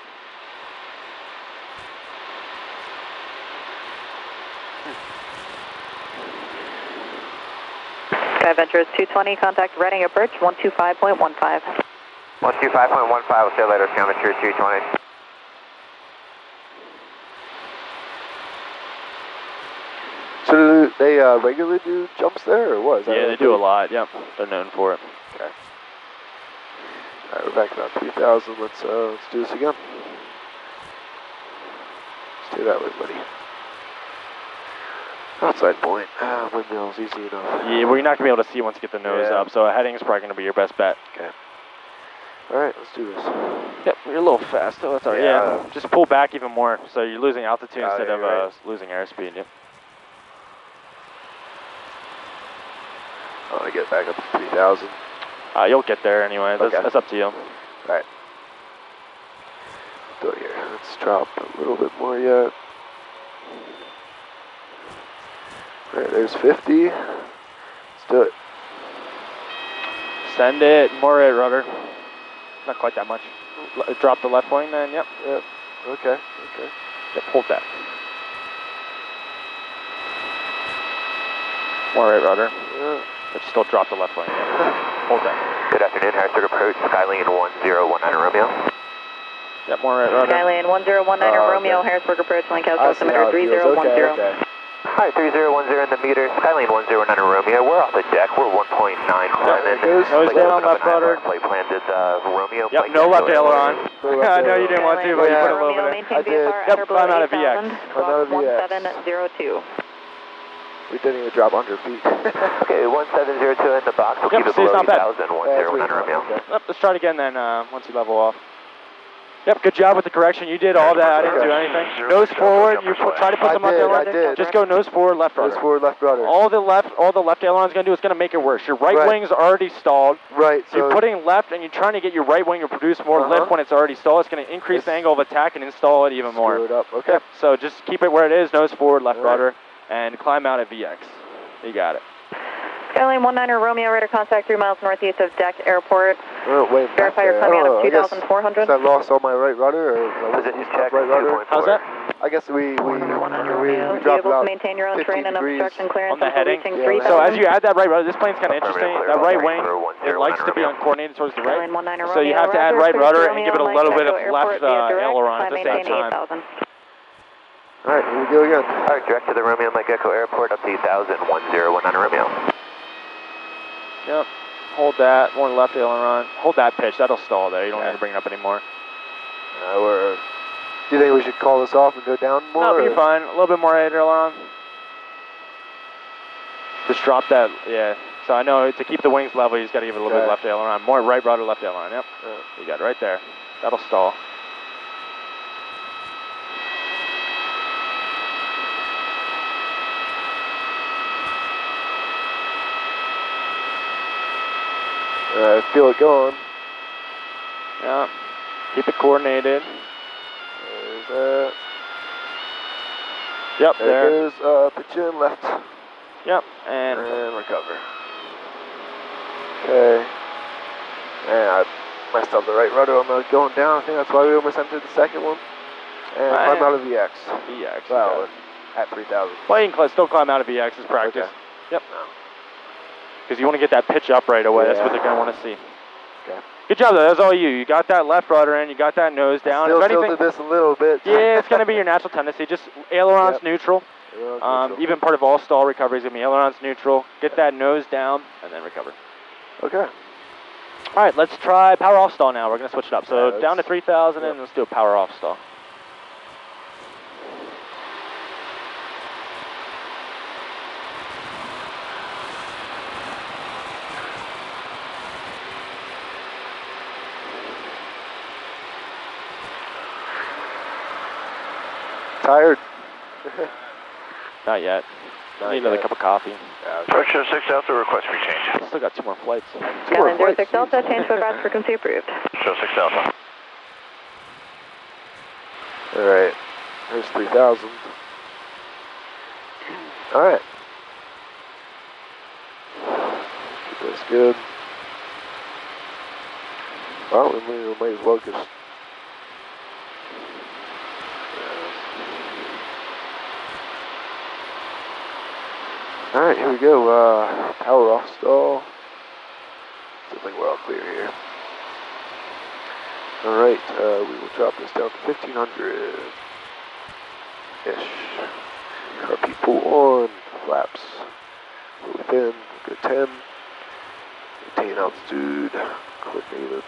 25 Ventures 220, contact Reading approach 125.15. 125.15, we'll see you later, Sky Venture 220. So do they regularly do jumps there, or what? Is that Yeah, they do a lot. Yep, they're known for it. Okay. All right, we're back about 3,000. Let's do this again. Stay that way, buddy. Outside point. Windmill's easy enough. Yeah, well, you're not gonna be able to see once you get the nose up, so a heading is probably gonna be your best bet. Okay. All right, let's do this. Yep, you're a little fast though. That's all right. Yeah, just pull back even more, so you're losing altitude instead of losing airspeed. Yep. I want to get back up to 3,000. You'll get there anyway. That's up to you. All right. Go here. Let's drop a little bit more yet. All right, there's 50. Let's do it. Send it. More right rudder. Not quite that much. Drop the left wing then. Yep. Yep. Okay. Yep. Hold that. More right rudder. Yeah. But still drop the left wing. Hold that. Good afternoon, Harrisburg approach, Skylane 1019 Romeo. Yep, more right rudder. Skylane 1019 Romeo, Harrisburg approach, Lancaster altimeter 3010. Okay. Hi, 3010 in the meter, Skylane 1019 Romeo. We're off the deck, we're 1.9 climbing. Nose down, left rudder. Flight plan did Romeo. Yep, no left aileron. I know you didn't want to, but you put a little bit in. Maintain VFR, Yep, climb out of VX. 1702. We didn't even drop 100 feet. Okay, 1702 in the box. We'll keep it see, it's below not bad. 1000, 1019 Romeo. Yep, let's try it again then once you level off. Yep, good job with the correction. You did all that. I didn't do anything. Nose forward. You try to put them up there. I did. Just go nose forward, left rudder. Nose forward, left rudder. All the left aileron's going to do is going to make it worse. Your right wing's already stalled. Right. So you're putting left and you're trying to get your right wing to produce more lift when it's already stalled. It's going to increase the angle of attack and install it even more. Screw it up. Okay. Yep, so just keep it where it is, nose forward, left rudder, and climb out at VX. You got it. Skylane 19 Romeo, radar contact 3 miles northeast of Deck Airport. Oh, wait. Verify you're climbing out of 2,400. I lost all my right rudder, or Position check, right rudder. How's that? I guess we dropped Vehicles about maintain your own 50 terrain and degrees obstruction clearance on the until heading. reaching Yeah, 3,000. So as you add that right rudder, this plane's kind of interesting. That right wing, it likes to be uncoordinated towards the right. So you have to add right rudder and give it a little bit of left aileron at the same time. All right, here we go again. All right, direct to the Romeo Mike Echo Airport, up to 1000, 1019 Romeo. Yep, hold that, more left aileron. Hold that pitch, that'll stall there. You don't need to bring it up anymore. Do you think we should call this off and go down more? No, you're fine. A little bit more right aileron. Just drop that, yeah. So I know to keep the wings level, you just got to give it a little bit left aileron. More right rudder, left aileron, yep. You got it right there. That'll stall. I feel it going. Yeah. Keep it coordinated. There's that. Yep, there. There's pitch in left. Yep, and recover. Okay. And I messed up the right rudder on the going down. I think that's why we almost entered the second one. And climb out of VX. VX. Well, at 3,000. Well, you can still climb out of VX as practice. Okay. Yep. Because you want to get that pitch up right away. That's what they're going to want to see. Okay. Good job, though. That's all you. You got that left rudder in. You got that nose down. Still if anything, tilted this a little bit. yeah, it's going to be your natural tendency. Just ailerons neutral. Even part of all stall recovery is going to be ailerons neutral. Get that nose down and then recover. Okay. All right, let's try power off stall now. We're going to switch it up. So down to 3,000 and let's do a power off stall. Tired? Not yet. I need another cup of coffee. Structure 6 Delta, request for change. Still got 2 more flights. Skylane 06 Delta, change to advance frequency approved. Show 6 Delta. Alright. There's 3,000. Alright. Keep this good. Well, we might as well just... Alright, here we go. Power off stall. Still think we're all clear here. Alright, we will drop this down to 1500-ish. Carpet pull on, flaps. Within, good 10. Maintain altitude, coordinated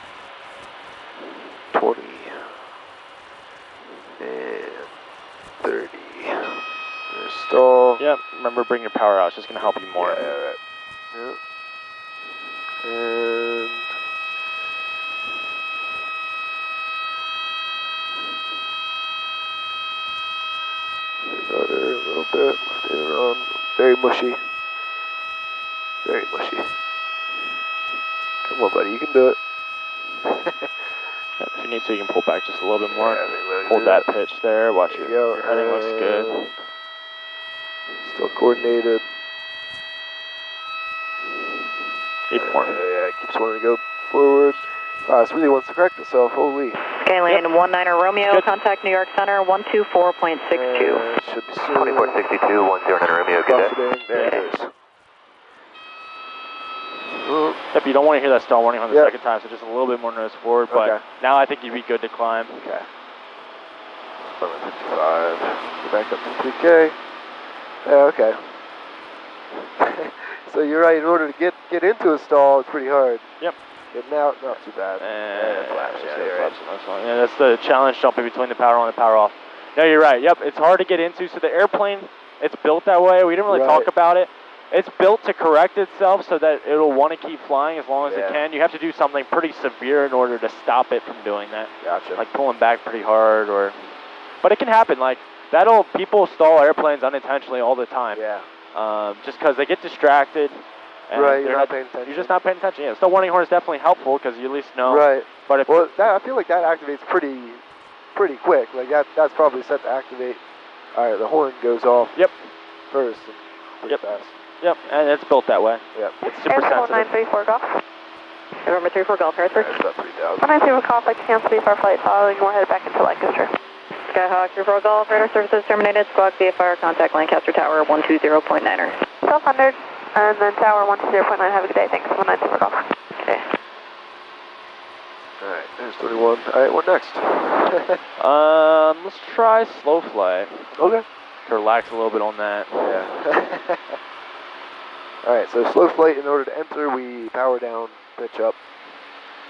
20. And 30. There's stall. Yep, remember bring your power out, it's just going to help you more. Yeah, right. Yep. And another little bit, stay around. Very mushy. Very mushy. Come on, buddy, you can do it. Yep, if you need to, you can pull back just a little bit more. Yeah, I think let me Hold do that pitch there, watch There your you go. heading looks good. And still coordinated. Keep pouring. Yeah, it keeps wanting to go forward. This really wants to correct itself, holy. Skyline 19er Romeo, Good. contact New York Center 124.62. Should be soon. 2462, 109 Romeo, good day. Buffeting, there it is. Oh, Yep, you don't want to hear that stall warning on the Yep. second time, so just a little bit more nose forward, but Okay. now I think you'd be good to climb. okay. 1155. Go back up to 3K. Yeah, okay. So you're right, in order to get into a stall, it's pretty hard. Yep. Getting out, not too bad. And flaps, yeah, you're right. flaps on this one. Yeah, that's the challenge jumping between the power on and the power off. No, you're right. Yep, it's hard to get into. So the airplane, it's built that way. We didn't really talk Right. about it. It's built to correct itself so that it'll want to keep flying as long as Yeah. it can. You have to do something pretty severe in order to stop it from doing that. Gotcha. Like pulling back pretty hard but it can happen. Like people stall airplanes unintentionally all the time. yeah. Just because they get distracted. And Right, you're they're not paying attention. You're just not paying attention. Yeah, still warning horn is definitely helpful because you at least know. Right. But if Well, I feel like that activates pretty quick. Like that's probably set to activate. All right, the horn goes off. Yep. First and pretty Yep. fast. Yep, and it's built that way. Yep. It's super sensitive. 934 Golf. November 34 Golf, Harrisburg. That's about 3,000. 934 Golf, I can cancel VFR flight following, we're headed back into Lancaster. Skyhawk 34 Golf, radar services terminated, squawk VFR, contact Lancaster Tower 120.9er. 1200, and then Tower 120.9, have a good day, thanks, 194 Golf. Okay. All right, there's 31. All right, what next? Let's try slow flight. Okay. Relax a little bit on that. Yeah. All right, so slow flight. In order to enter, we power down, pitch up,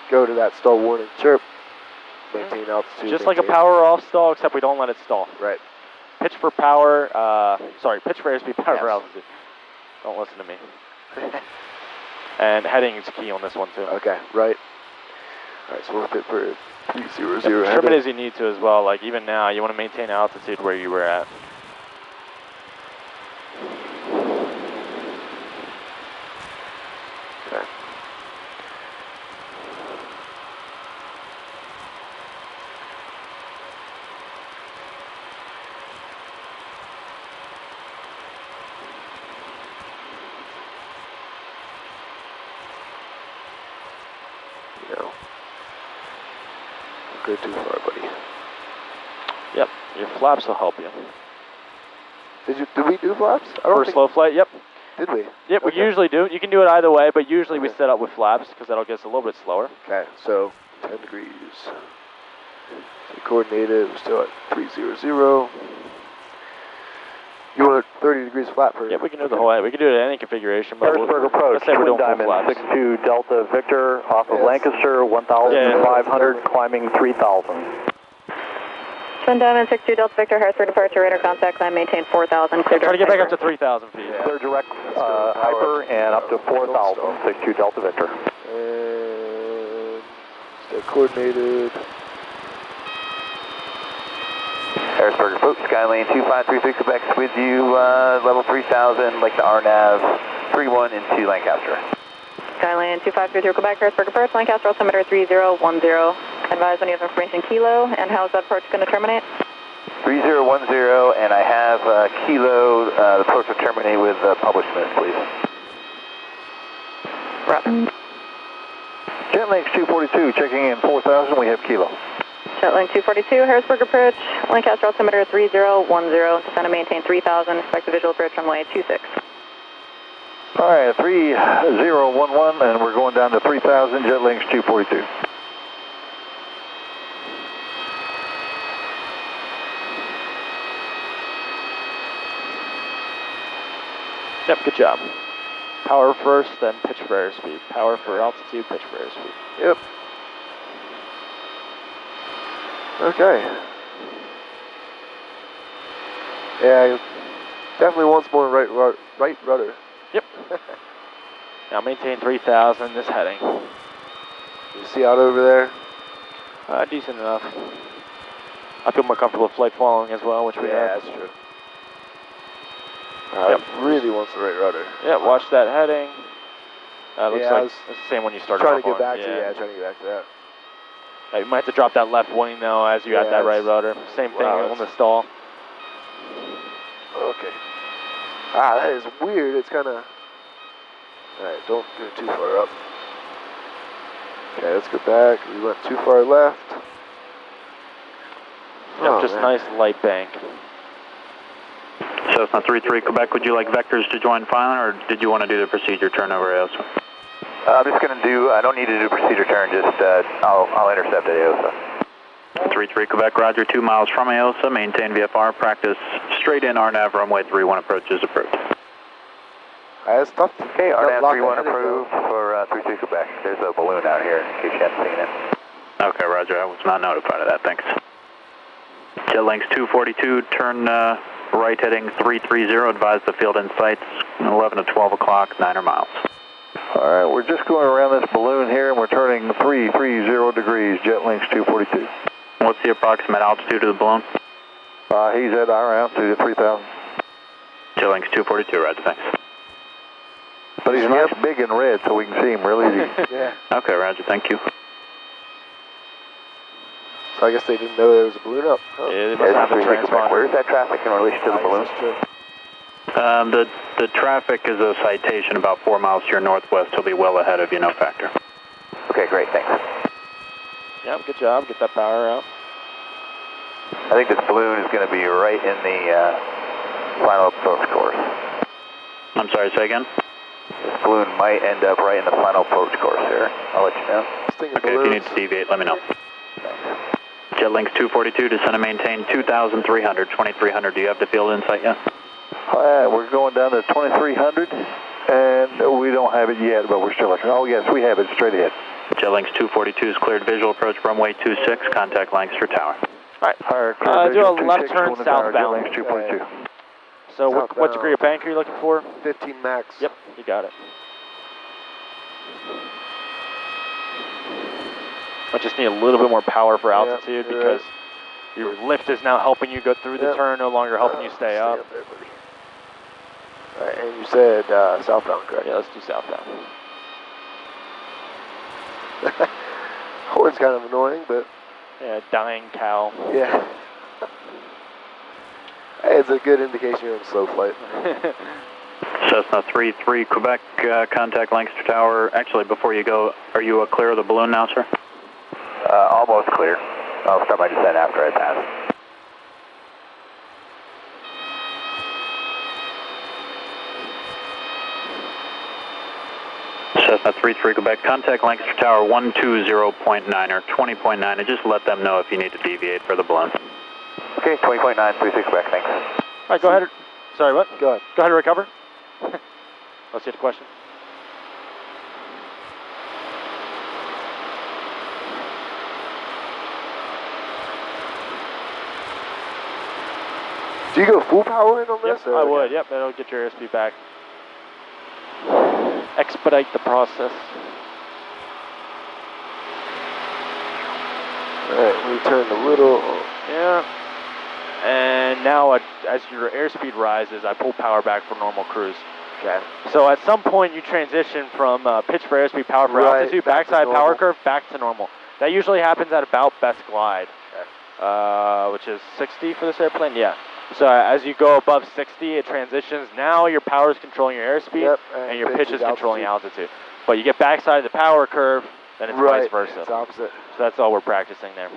go to that stall warning chirp, maintain altitude. Just like a maintain- power off stall, except we don't let it stall. Right. Pitch for power, pitch for airspeed, power for Yes. altitude. Don't listen to me. And heading is key on this one too. Okay, right. All right, so we'll hit for 300. Trim it as you need to as well. Like even now, you want to maintain altitude where you were at. Okay. No. Don't go too far, buddy. Yep, your flaps will help you. Did we do flaps? I don't For think. slow flight, yep. Did we? Yep, we Okay. usually do. You can do it either way, but usually we Okay. set up with flaps because that'll get us a little bit slower. Okay, so 10 degrees. Stay coordinated. We're still at 300. You want a 30 degrees flat first? Yeah, we can do the whole way. We can do it at any configuration, but Harrisburg approach, let's say we're Twin doing full Diamond, flaps. 62 Delta Victor, off of Yes. Lancaster, 1,500, climbing 3,000. Twin Diamond 62 Delta Victor, Harrisburg departure, radar contact, climb, maintain 4,000, clear. Try to get back up to 3,000 feet. Yeah. Clear direct go hyper and up to Don't 4,000, stall. 62 Delta Victor. And stay coordinated. Harrisburg approach, Skylane 2533 Quebec's with you, level 3000, like the RNAV 31 into Lancaster. Skyline 2533 Quebec, Harrisburg approach, Lancaster altimeter 3010. Advise when you have information kilo, and how is that approach going to terminate? 3010, and I have Kilo, the approach will terminate with publishment, please. Roger. Jetlink 242, checking in 4,000, we have Kilo. Jetlink 242, Harrisburg approach, Lancaster altimeter 3010, descend and maintain 3000, expect a visual approach runway 26. All right, 3011, and we're going down to 3000, jet links 242. Yep, good job. Power first, then pitch for airspeed. Power for altitude, pitch for airspeed. Yep. Okay. Yeah, definitely wants more right rudder. Yep. Now maintain 3000, this heading. You see out over there? Decent enough. I feel more comfortable with flight following as well, which we Yeah, have. that's true. Yep. Really wants the right rudder. Yeah, watch that heading. Looks Yeah, like it's the same one you started trying off to get on. back to trying to get back to that. You might have to drop that left wing though as you add that right rudder. Same thing on the stall. Okay. Ah, that is weird. It's kind of... Alright, don't go too far up. Okay, let's go back. We went too far left. Yep, just man. nice light bank. Cessna 33 Quebec, would you like vectors to join filing, or did you want to do the procedure turn over AOSA? I'm just going to do, I don't need to do procedure turn, just I'll intercept at AOSA. 33 Quebec, roger, 2 miles from AOSA, maintain VFR, practice straight in RNAV, runway 31 approach is approved. That's tough. Okay, RNAV 31 approved for 33 Quebec. There's a balloon out here in case you haven't seen it. Okay, roger, I was not notified of that, thanks. Jet links 242, turn right heading 330, advise the field in sights, 11 to 12 o'clock, 9 miles. All right, we're just going around this balloon here, and we're turning 330 degrees, jet links 242. What's the approximate altitude of the balloon? He's at our altitude at 3000. Jet links 242, roger, thanks. But he's nice, big and red, so we can see him really easy. Yeah. Okay, roger, thank you. So I guess they didn't know there was a balloon up. Huh? Yeah, they must have the transponder. Where's that traffic in relation to the balloon? The traffic is a citation about 4 miles to your northwest. He'll be well ahead of you, no factor. Okay, great, thanks. Yep, good job. Get that power out. I think this balloon is going to be right in the final approach course. I'm sorry, say again? This balloon might end up right in the final approach course here. I'll let you know. Okay, if you need to deviate, let me know. Jet links 242, descend and maintain 2,300, 2,300. Do you have the field in sight yet? We're going down to 2,300, and we don't have it yet, but we're still looking. Oh, yes, we have it straight ahead. Jet links 242 is cleared visual approach runway 26, contact Lancaster Tower. All right, do a left turn southbound. Jet links 242. So what degree of bank are you looking for? 15 max. Yep, you got it. I just need a little bit more power for altitude because your lift is now helping you go through the turn, no longer helping you stay up. There, buddy. All right, and you said southbound, correct? Yeah, let's do southbound. Horn's kind of annoying, but... Yeah, dying cow. Yeah. Hey, it's a good indication you're in slow flight. Cessna 33 Quebec, contact Lancaster Tower. Actually, before you go, are you clear of the balloon now, sir? Almost clear. I'll start my descent after I pass. Cessna 33 Quebec, contact Lancaster Tower 120.9 or 20.9 and just let them know if you need to deviate for the balloon. Okay, 20.9, 36 Quebec, thanks. All right, go ahead. Sorry, what? Go ahead. Go ahead and recover. Let's get the question. Do you go full power in on this? Yep, I would. Yep, that'll get your airspeed back. Expedite the process. Alright, we turned a little. Yeah. And now as your airspeed rises, I pull power back for normal cruise. Okay. So at some point you transition from pitch for airspeed, power for altitude, backside power curve, back to normal. That usually happens at about best glide, which is 60 for this airplane, yeah. So as you go above 60, it transitions. Now your power is controlling your airspeed, and your pitch is controlling altitude. But you get backside of the power curve, then it's vice versa. It's opposite. So that's all we're practicing there.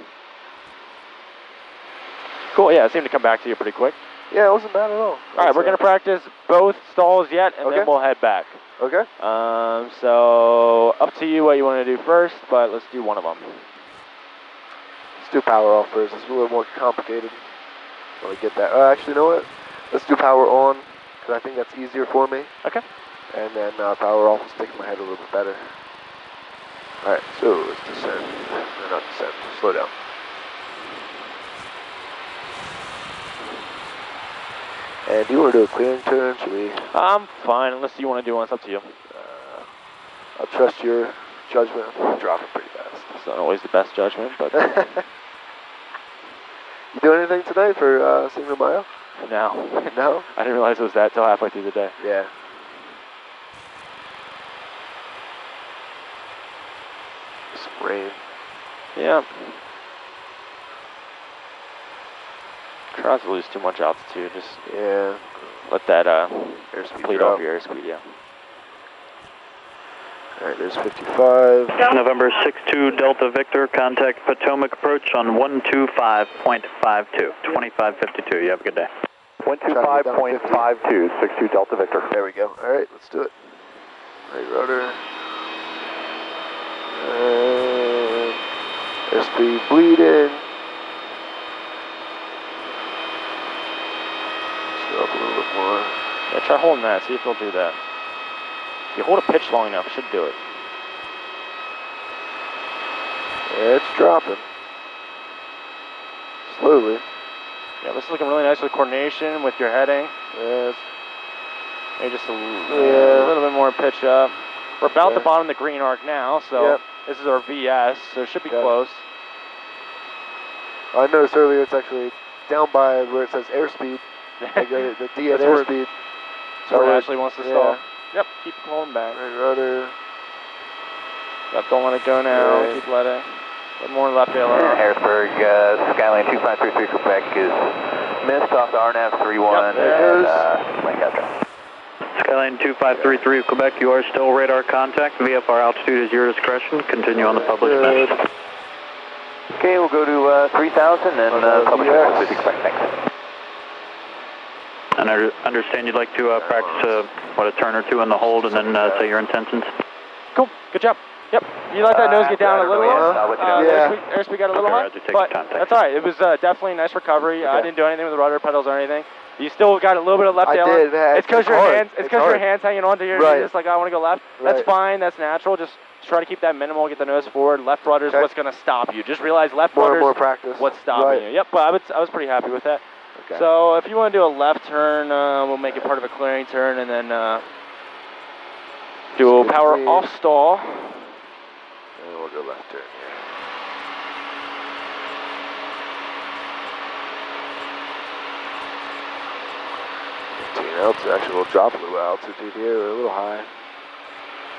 Cool, yeah, it seemed to come back to you pretty quick. Yeah, it wasn't bad at all. All right, we're going to practice both stalls yet, and then we'll head back. Okay. So up to you what you want to do first, but let's do one of them. Let's do power off first. It's a little more complicated. Let me get that. Actually, you know what? Let's do power on, because I think that's easier for me. Okay. And then power off will stick in my head a little bit better. Alright, so let's descend. No, not descend. Slow down. And do you want to do a clearing turn? Should we? I'm fine, unless you want to do one. It's up to you. I'll trust your judgment. I'm dropping pretty fast. It's not always the best judgment, but You do anything tonight for Cinco de Mayo? no. No? I didn't realize it was that till halfway through the day. Yeah. Some rain. Yeah. Try not to lose too much altitude. Just Yeah. let that Airspeed bleed drop. off your airspeed, yeah. Alright, there's 55. November 62 Delta Victor, contact Potomac approach on 125.52, 2552. You have a good day. 125.52, 62 Delta Victor. There we go. Alright, let's do it. Right rudder. And airspeed bleeding. Let's go up a little bit more. Yeah, try holding that. See if they'll do that. If you hold a pitch long enough, it should do it. Yeah, it's dropping. Slowly. Yeah, this is looking really nice with coordination, with your heading. Yes. Maybe just a little bit more pitch up. We're about the bottom of the green arc now, so this is our VS, so it should be close. I noticed earlier it's actually down by where it says airspeed. Like the D at airspeed. So where Ashley wants to stall. Yep, keep holding back. Right rudder. Yep, don't let it go now. Okay. Keep letting. A little more left aileron. Harrisburg, Skyline 2533 Quebec is missed off the RNAV 31 there and Lancaster. Skyline 2533 Quebec, you are still radar contact. VFR altitude is your discretion. Continue on the published message. Okay, we'll go to 3000 and publish message with Quebec. Thanks. And I understand you'd like to practice a turn or two in the hold and then say your intentions. Cool, good job. Yep, you let that nose get down a little. I'll let you know. Airspeed got a little high, but that's all right. It was definitely a nice recovery. Okay. I didn't do anything with the rudder pedals or anything. You still got a little bit of left I aileron. did, man. It's because your hard. hands. It's because your hands hanging onto your. Right. You're just like I want to go left. Right. That's fine. That's natural. Just try to keep that minimal. Get the nose forward. Left rudder's what's going to stop you. Just realize left rudder's more practice. what's stopping you. Yep. But I was pretty happy with that. Okay. So if you want to do a left turn, we'll make it part of a clearing turn, and then do a power off stall. And we'll go left turn here. Altitude. Actually, we'll drop a little altitude here. We're a little high.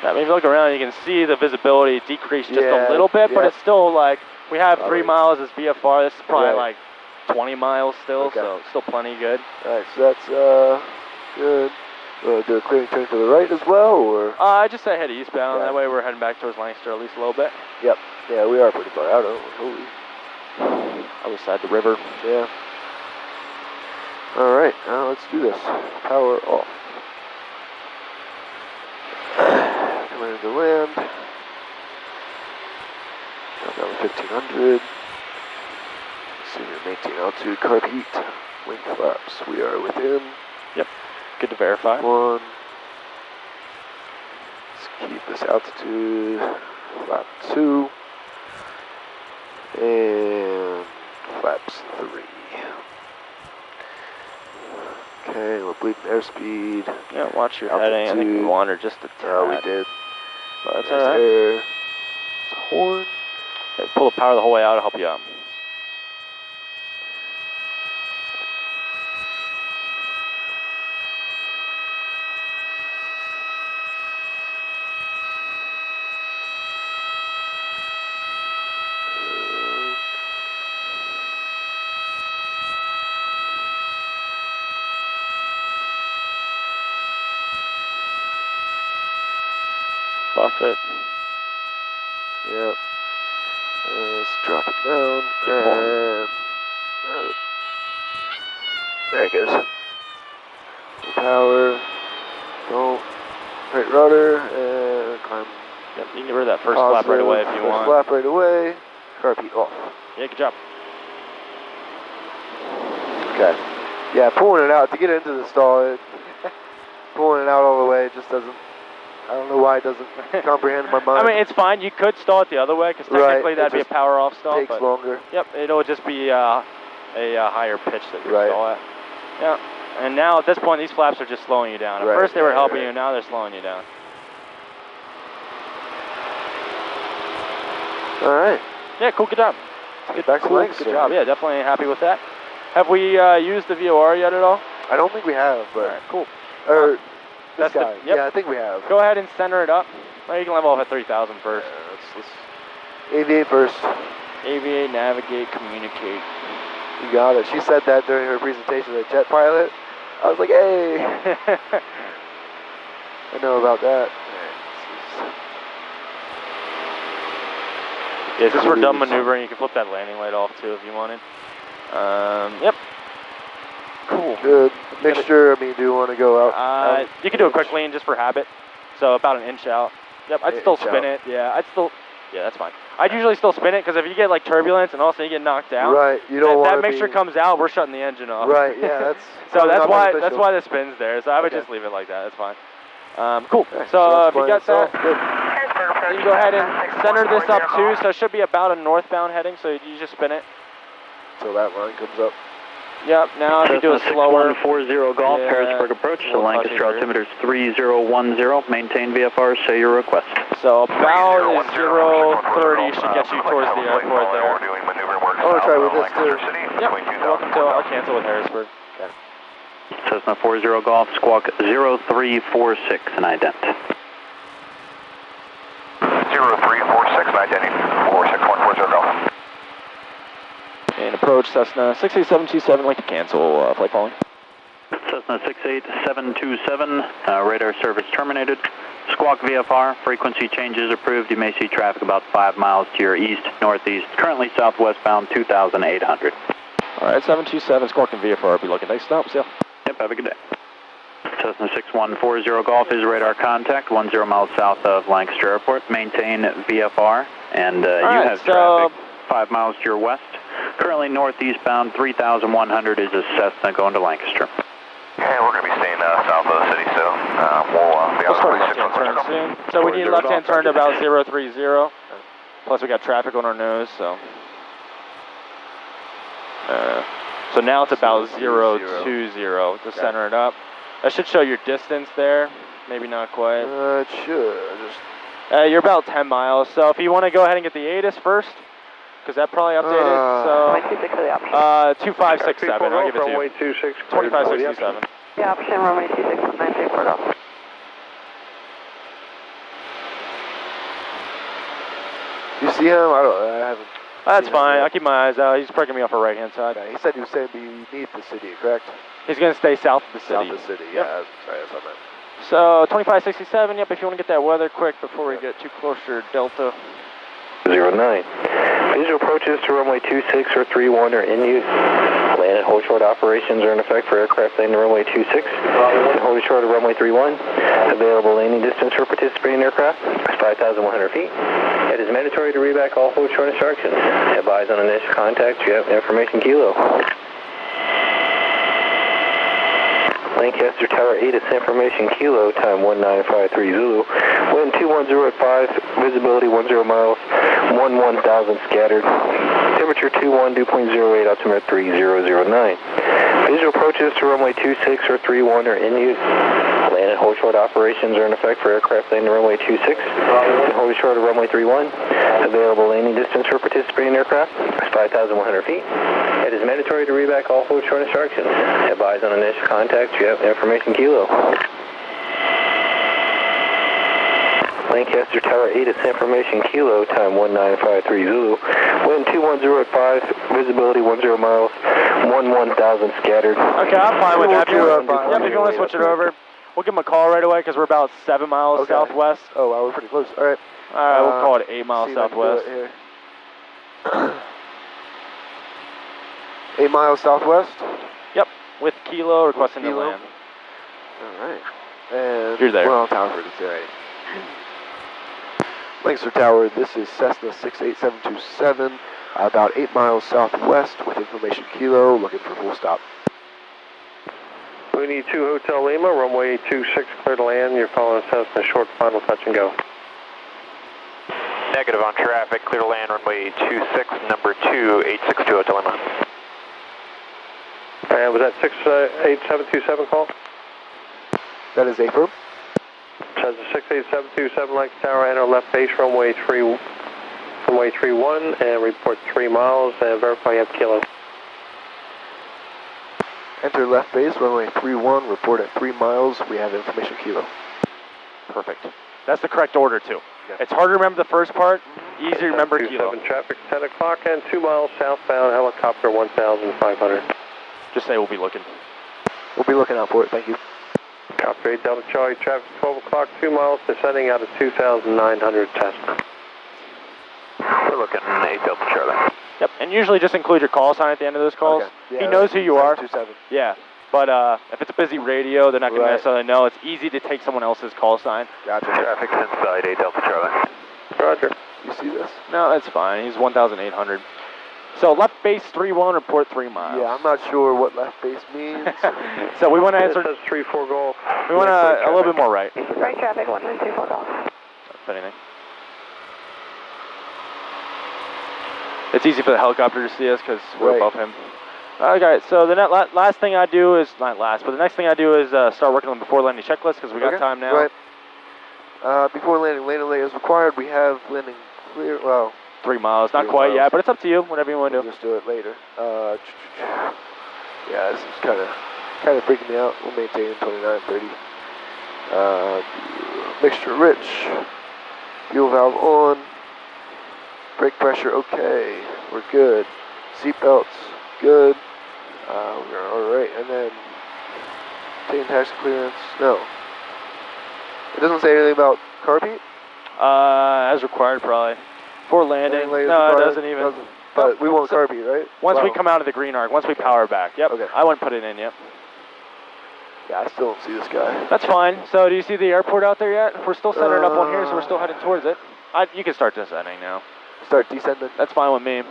I mean, if you look around, you can see the visibility decrease just a little bit, but it's still like, we have 3 miles as VFR. This is probably like 20 miles still, so still plenty good. Alright, so that's good. Do a clearing turn to the right as well, or? I just say head eastbound. That way we're heading back towards Lancaster at least a little bit. Yep. Yeah, we are pretty far out. Holy. Other side of the river. Yeah. Alright, now let's do this. Power off. Coming to land. Down to 1500. See your maintain altitude, carb heat, wing flaps. We are within. Yep. Good to verify. 1. Let's keep this altitude. Flap 2. And flaps 3. Okay, we're bleeding airspeed. Yeah, watch your heading. I think we wandered just a tad. Oh, we did. But that's alright. It's a horn. Okay, pull the power the whole way out, I'll help you out. Buff it. Yep. Let's drop it down. And there it goes. Power. Don't. Right rudder and climb. Yep, you can get rid of that first flap right away if you want. First flap right away. Carpet off. Yeah, good job. Okay. Yeah, pulling it out to get into the stall, pulling it out all the way just doesn't, I don't know why it doesn't comprehend my mind. I mean, it's fine. You could stall it the other way because technically that'd be a power off stall. Takes longer. Yep, it'll just be a higher pitch that you right. stall at. Yeah, and now at this point, these flaps are just slowing you down. At first they were helping you, now they're slowing you down. All right. Yeah, cool, good job. Get back to Lancaster. Good job. Yeah, definitely happy with that. Have we used the VOR yet at all? I don't think we have, but. All right, cool. Or this that's guy. Yep. Yeah, I think we have. Go ahead and center it up. Well, you can level off at 3,000 first. Let's aviate first. Aviate, navigate, communicate. You got it. She said that during her presentation at Jet Pilot. I was like, hey. I know about that. Yeah, just for dumb maneuvering, you can flip that landing light off too if you wanted. Yep. Cool. Good. Mixture, I mean, do you want to go out? You can do a quick lean just for habit. So about an inch out. Yep, I'd still spin it. Yeah, yeah, that's fine. I'd usually still spin it because if you get like turbulence and also you get knocked out. Right, you don't want that mixture comes out, we're shutting the engine off. Right, yeah, that's. So that's why the spin's there. So I would just leave it like that. That's fine. Cool. Okay, so if you got that, good. you can go ahead and center this up too. So it should be about a northbound heading. So you just spin it. So that line comes up. Yep, now if you do it slower. 6140 Golf, Harrisburg approach, so Lancaster altimeter is 3010, maintain VFR, say your request. So about 030 should get you towards the airport there. I want to try with this too. Yep, welcome to, I'll cancel with Harrisburg. Okay. Cessna 40 Golf, squawk 0346 and ident. 0346 and identity 46140 Golf. And approach Cessna 68727, like to cancel flight following. Cessna 68727, radar service terminated. Squawk VFR, frequency changes approved. You may see traffic about 5 miles to your east, northeast, currently southwestbound 2,800. All right, 727, squawking VFR, be looking. Thanks, stop, see ya. Yep, have a good day. Cessna 6140 Golf is radar contact, 10 miles south of Lancaster Airport. Maintain VFR, and you have traffic 5 miles to your west. Currently northeastbound 3,100 is a Cessna going to Lancaster. Yeah, we're going to be staying south of the city, so we'll be on start left-hand turn soon. So we need a left-hand turn to about 030. Plus we got traffic on our nose, so. So now it's about 020 to center it up. That should show your distance there. Maybe not quite. It should. You're about 10 miles. So if you want to go ahead and get the ATIS first, because that probably updated. So 2567. I'll give it to you. 2567. Yeah, option runway 26 934 Golf. You see him? I haven't. That's fine. I'll keep my eyes out. He's pricking me off the right-hand side. Okay. He said he was saying beneath the city, correct? He's going to stay south of the city. South of the city, yeah. Yep. Sorry, that's what I meant. So 2567, yep, if you want to get that weather quick before we get too close to Delta. 09. Visual approaches to runway 26 or 31 are in use. Land and hold short operations are in effect for aircraft landing runway 26 and hold short of runway 31. Available landing distance for participating aircraft is 5,100 feet. It is mandatory to read back all hold short instructions. Advise on initial contact, you have information kilo. Lancaster Tower 8 is information kilo, time 1953 Zulu. Wind 210 at 5, visibility 10 miles, 11,000 scattered. Temperature 21, dew point 08, altimeter 3009. Visual approaches to runway 26 or 31 are in use. Land and hold short operations are in effect for aircraft landing runway 26 and hold short of runway 31. Available landing distance for participating aircraft is 5,100 feet. It is mandatory to read back all hold short instructions. Advise on initial contact, you have information kilo. Lancaster Tower 8 is information kilo, time 1953 Zulu. Wind 210 at 5, visibility 10 miles, 11,000 scattered. Okay, I'm fine with that. If you want to switch it over, we'll give him a call right away because we're about 7 miles southwest. Oh, wow, we're pretty close. All right. All right, we'll call it 8 miles southwest. 8 miles southwest? Yep, with kilo requesting to land. All right. And You're there. we're on tower frequency already. Lancaster Tower, this is Cessna 68727, about 8 miles southwest with information Kilo, looking for full stop. We need 2 Hotel Lima, runway 26, clear to land. You're following Cessna, short final touch and go. Negative on traffic, clear to land, runway 26, number 2862 Hotel Lima. Was that 68727 call? That is affirm. Says the 68727 Lancaster Tower, enter left base, runway 31, and report 3 miles, and verify you have Kilo. Enter left base, runway 31, report at 3 miles, we have information Kilo. Perfect. That's the correct order too. Yeah. It's hard to remember the first part, easy to remember Kilo. 727 traffic, 10 o'clock, and 2 miles southbound, helicopter 1,500. Just say we'll be looking. We'll be looking out for it, thank you. Copy 8 Delta Charlie, traffic 12 o'clock, 2 miles, descending out of 2,900 Cessna. We're looking 8 Delta Charlie. Yep, and usually just include your call sign at the end of those calls. Okay. Yeah, he knows who you are. 727. Yeah, but if it's a busy radio, they're not going to necessarily know. It's easy to take someone else's call sign. Gotcha. Traffic's inside 8 Delta Charlie. Roger. You see this? No, that's fine. He's 1,800. So left base 31, report 3 miles. Yeah, I'm not sure what left base means. So we want to answer. It says 3-4 Golf. We want to a little bit more right. Right traffic, 134 Golf. If anything. It's easy for the helicopter to see us because we're above him. Okay, so the last thing I do is, not last, but the next thing I do is start working on the before landing checklist because we got time now. Right. Before landing, landing layer is required. We have landing clear, well. 3 miles, not 3 quite miles. yet, but it's up to you, whatever you want to do. We'll just do it later. Yeah, this is kind of freaking me out. We'll maintain 2930. Mixture rich. Fuel valve on. Brake pressure okay. We're good. Seat belts good. We're all right. And then obtain taxi clearance. No. It doesn't say anything about carb heat. As required, probably. For landing. No, it doesn't even. But we won't carb heat, right? Once we come out of the green arc, once we power back. Yep. Okay. I wouldn't put it in yet. Yeah, I still don't see this guy. That's fine. So do you see the airport out there yet? We're still centered up on here, so we're still heading towards it. You can start descending now. Start descending. That's fine with me.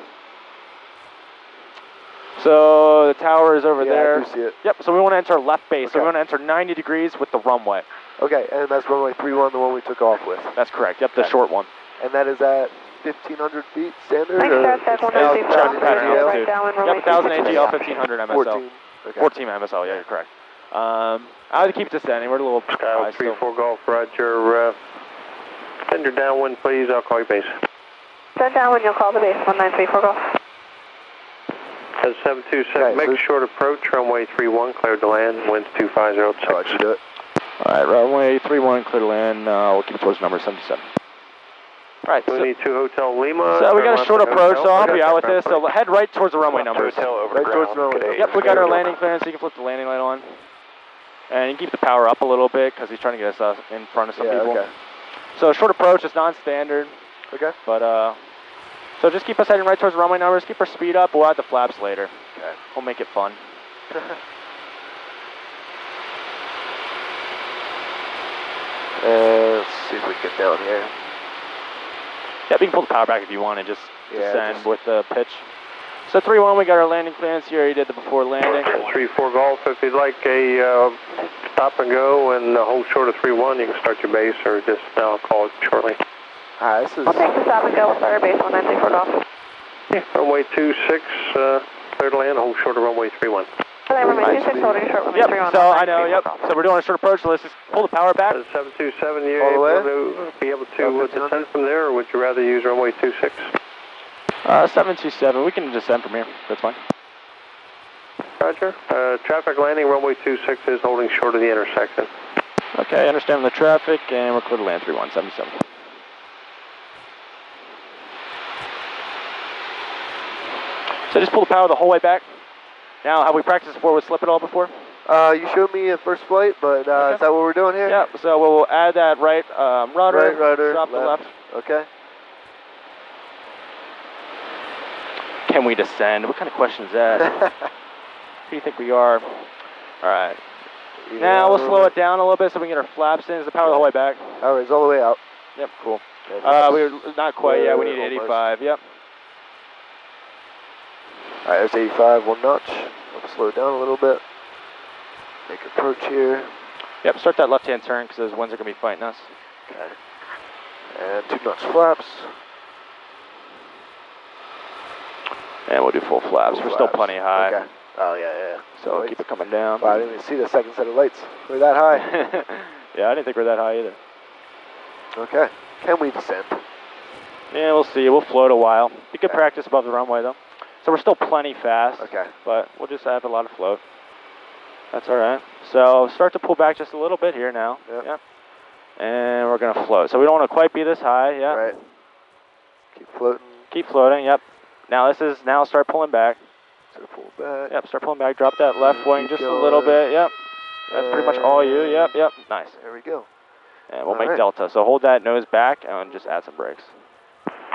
So the tower is over there. I do see it. Yep, so we want to enter left base. Okay. So we want to enter 90 degrees with the runway. Okay, and that's runway 31, the one we took off with. That's correct. Yep, the short one. And that is at 1,500 feet standard? Thanks, or That's 194. Right down in runway Yep, 1,000 AGL, 1,500 MSL. 14. Okay. 14 MSL, yeah, you're correct. I would keep descending. We're a little high still. 3-4 Golf, roger. Send your downwind, please. I'll call you base. Send downwind, you'll call the base, 1934 Golf. That's 727. Make a short approach, runway 31, cleared to land, winds 2506. I'll let you do it. Alright, runway 31, clear to land. We'll keep towards number 77. Alright, We need 2 Hotel Lima. so we got a short approach, so I'll help you out with this. So head right towards the runway numbers. Hotel over Right ground. towards the runway. Yep, we got our landing clearance, so you can flip the landing light on. And you can keep the power up a little bit, because he's trying to get us in front of some people. Okay. So short approach is non-standard. Okay. But, so just keep us heading right towards the runway numbers, keep our speed up, we'll add the flaps later. Okay. We'll make it fun. Let's see if we can get down here. Yeah, you can pull the power back if you want and just descend just- with the pitch. So 3-1, we got our landing clearance. You already did the before landing. 3-4 Golf. If you'd like a stop and go and hold short of 3-1, you can start your base or just call it shortly. Alright, this is... We'll take the stop and go. We'll start our base, 1934 Golf. Yeah, runway 26, clear to land, hold short of runway 31. Runway 26, holding short, runway 31. So I know, yep. So we're doing a short approach, so let's just pull the power back. 727, you All the way? able to be able to descend from there, or would you rather use runway 26? 727, we can descend from here. That's fine. Roger. Traffic landing, runway 26 is holding short of the intersection. Okay, I understand the traffic, and we're clear to land 3177. So just pull the power the whole way back. Now, have we practiced before with slip it all before? You showed me a first flight, but is that what we're doing here? Yeah, so we'll add that right rudder, Right rudder, drop the left. Okay. Can we descend? What kind of question is that? Who do you think we are? All right. Now we'll slow it down a little bit so we can get our flaps in. Is the power the whole way back? Power is all the way out. Yep, cool. Okay, We're not quite, yeah, we need 85, yep. Alright, there's 85, 1 notch. We'll slow it down a little bit. Make approach here. Yep, start that left-hand turn because those winds are going to be fighting us. Okay. And 2 notch flaps. And we'll do full flaps. We're still plenty high. Okay. Oh, yeah. So we'll keep it coming down. Wow, I didn't even see the second set of lights. We're that high. Yeah, I didn't think we're that high either. Okay. Can we descend? Yeah, we'll see. We'll float a while. Be good practice above the runway, though. So we're still plenty fast. Okay. But we'll just have a lot of float. That's all right. So start to pull back just a little bit here now. Yep. And we're going to float. So we don't want to quite be this high. Yep. Right. Keep floating. Keep floating. Yep. Now start pulling back. So pull back. Yep, start pulling back. Drop that left wing just a little bit. Yep. That's pretty much all you. Yep. Nice. There we go. And we'll make delta. So hold that nose back and just add some brakes.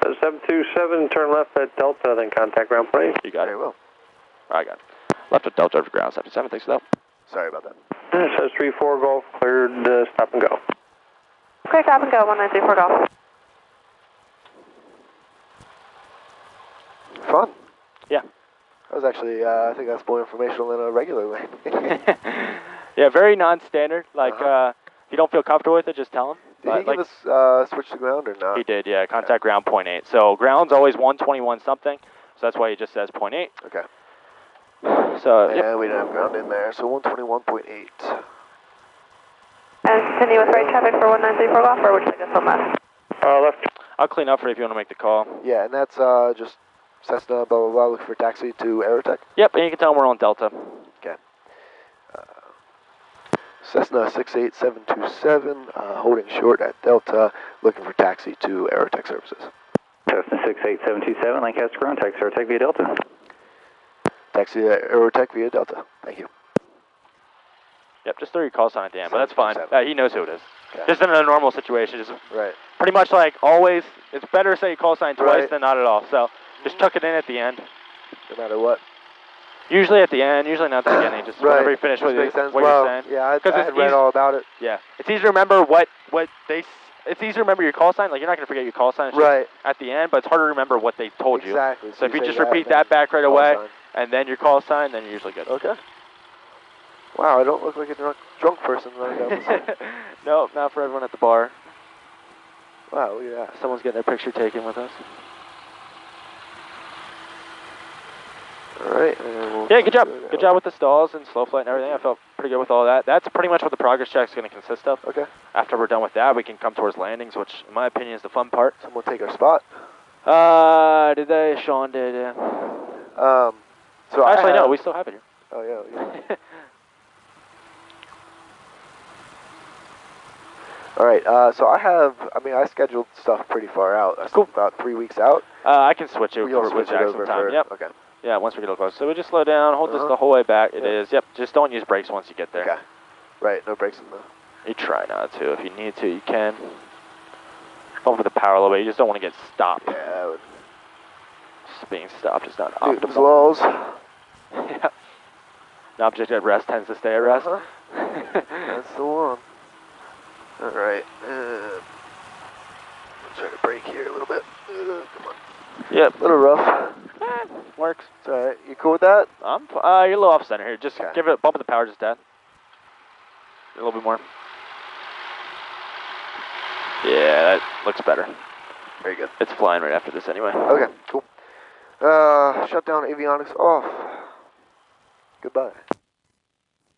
727, turn left at delta, then contact ground plane. You got it. Very well. I got it. Left at delta over ground 77. Thanks for that. Sorry about that. It says 34 Golf, cleared, stop and go. Clear, stop and go, 1934 Golf. Fun. Yeah. That was actually, I think that's more informational than a regular lane. Yeah, very non-standard. Like, if you don't feel comfortable with it, just tell him. Did he give us switch to ground or not? He did, yeah. Contact ground 0.8. So ground's always 121 something. So that's why he just says 0.8. Okay. So, yeah, we didn't have ground in there. So 121.8. And continue with right traffic for 1934 Golf, or would you like us on left? Left. I'll clean up for you if you want to make the call. Yeah, and that's just Cessna, blah, blah, blah, looking for taxi to Aerotech. Yep, and you can tell them we're on Delta. Okay. Cessna 68727, holding short at Delta, looking for taxi to Aerotech services. Cessna 68727, Lancaster ground, taxi Aerotech via Delta. Taxi to Aerotech via Delta. Thank you. Yep, just throw your call sign at the end, but that's fine. He knows who it is. Okay. Just in a normal situation, just right. Pretty much like always, it's better to say you call sign twice than not at all. So just tuck it in at the end. No matter what. Usually at the end, usually not the beginning, just whenever you finish what you're saying. Yeah, I had read all about it. Yeah, it's easy to remember it's easy to remember your call sign. Like, you're not going to forget your call sign at the end, but it's harder to remember what they told you. Exactly. So if you just repeat that back right away, and then your call sign, then you're usually good. Okay. Wow, I don't look like a drunk person. No, not for everyone at the bar. Wow, look at that. Someone's getting their picture taken with us. Alright. Yeah, good job. Good job with the stalls and slow flight and everything. I felt pretty good with all that. That's pretty much what the progress check is going to consist of. Okay. After we're done with that, we can come towards landings, which, in my opinion, is the fun part. Someone take our spot? Did they? Sean did, yeah. So actually, no, we still have it here. Oh, yeah. Alright, so I scheduled stuff pretty far out. That's about 3 weeks out. I can switch it. We'll switch it over sometime. Yep. Okay. Yeah, once we get a little close. So we just slow down, hold this the whole way back. It is. Yep. Just don't use brakes once you get there. Okay. Right, no brakes in the... You try not to. If you need to, you can. Over the power a little bit. You just don't want to get stopped. Yeah, that would... Just being stopped is not optimal. Laws. Yeah. An object at rest tends to stay at rest. That's the one. Alright. Try to brake here a little bit. Come on. Yep. A little rough. Works. It's alright. You cool with that? You're a little off center here. Just give it a bump of the power just a little bit more. Yeah, that looks better. Very good. It's flying right after this anyway. Okay, cool. Shut down avionics off. Goodbye.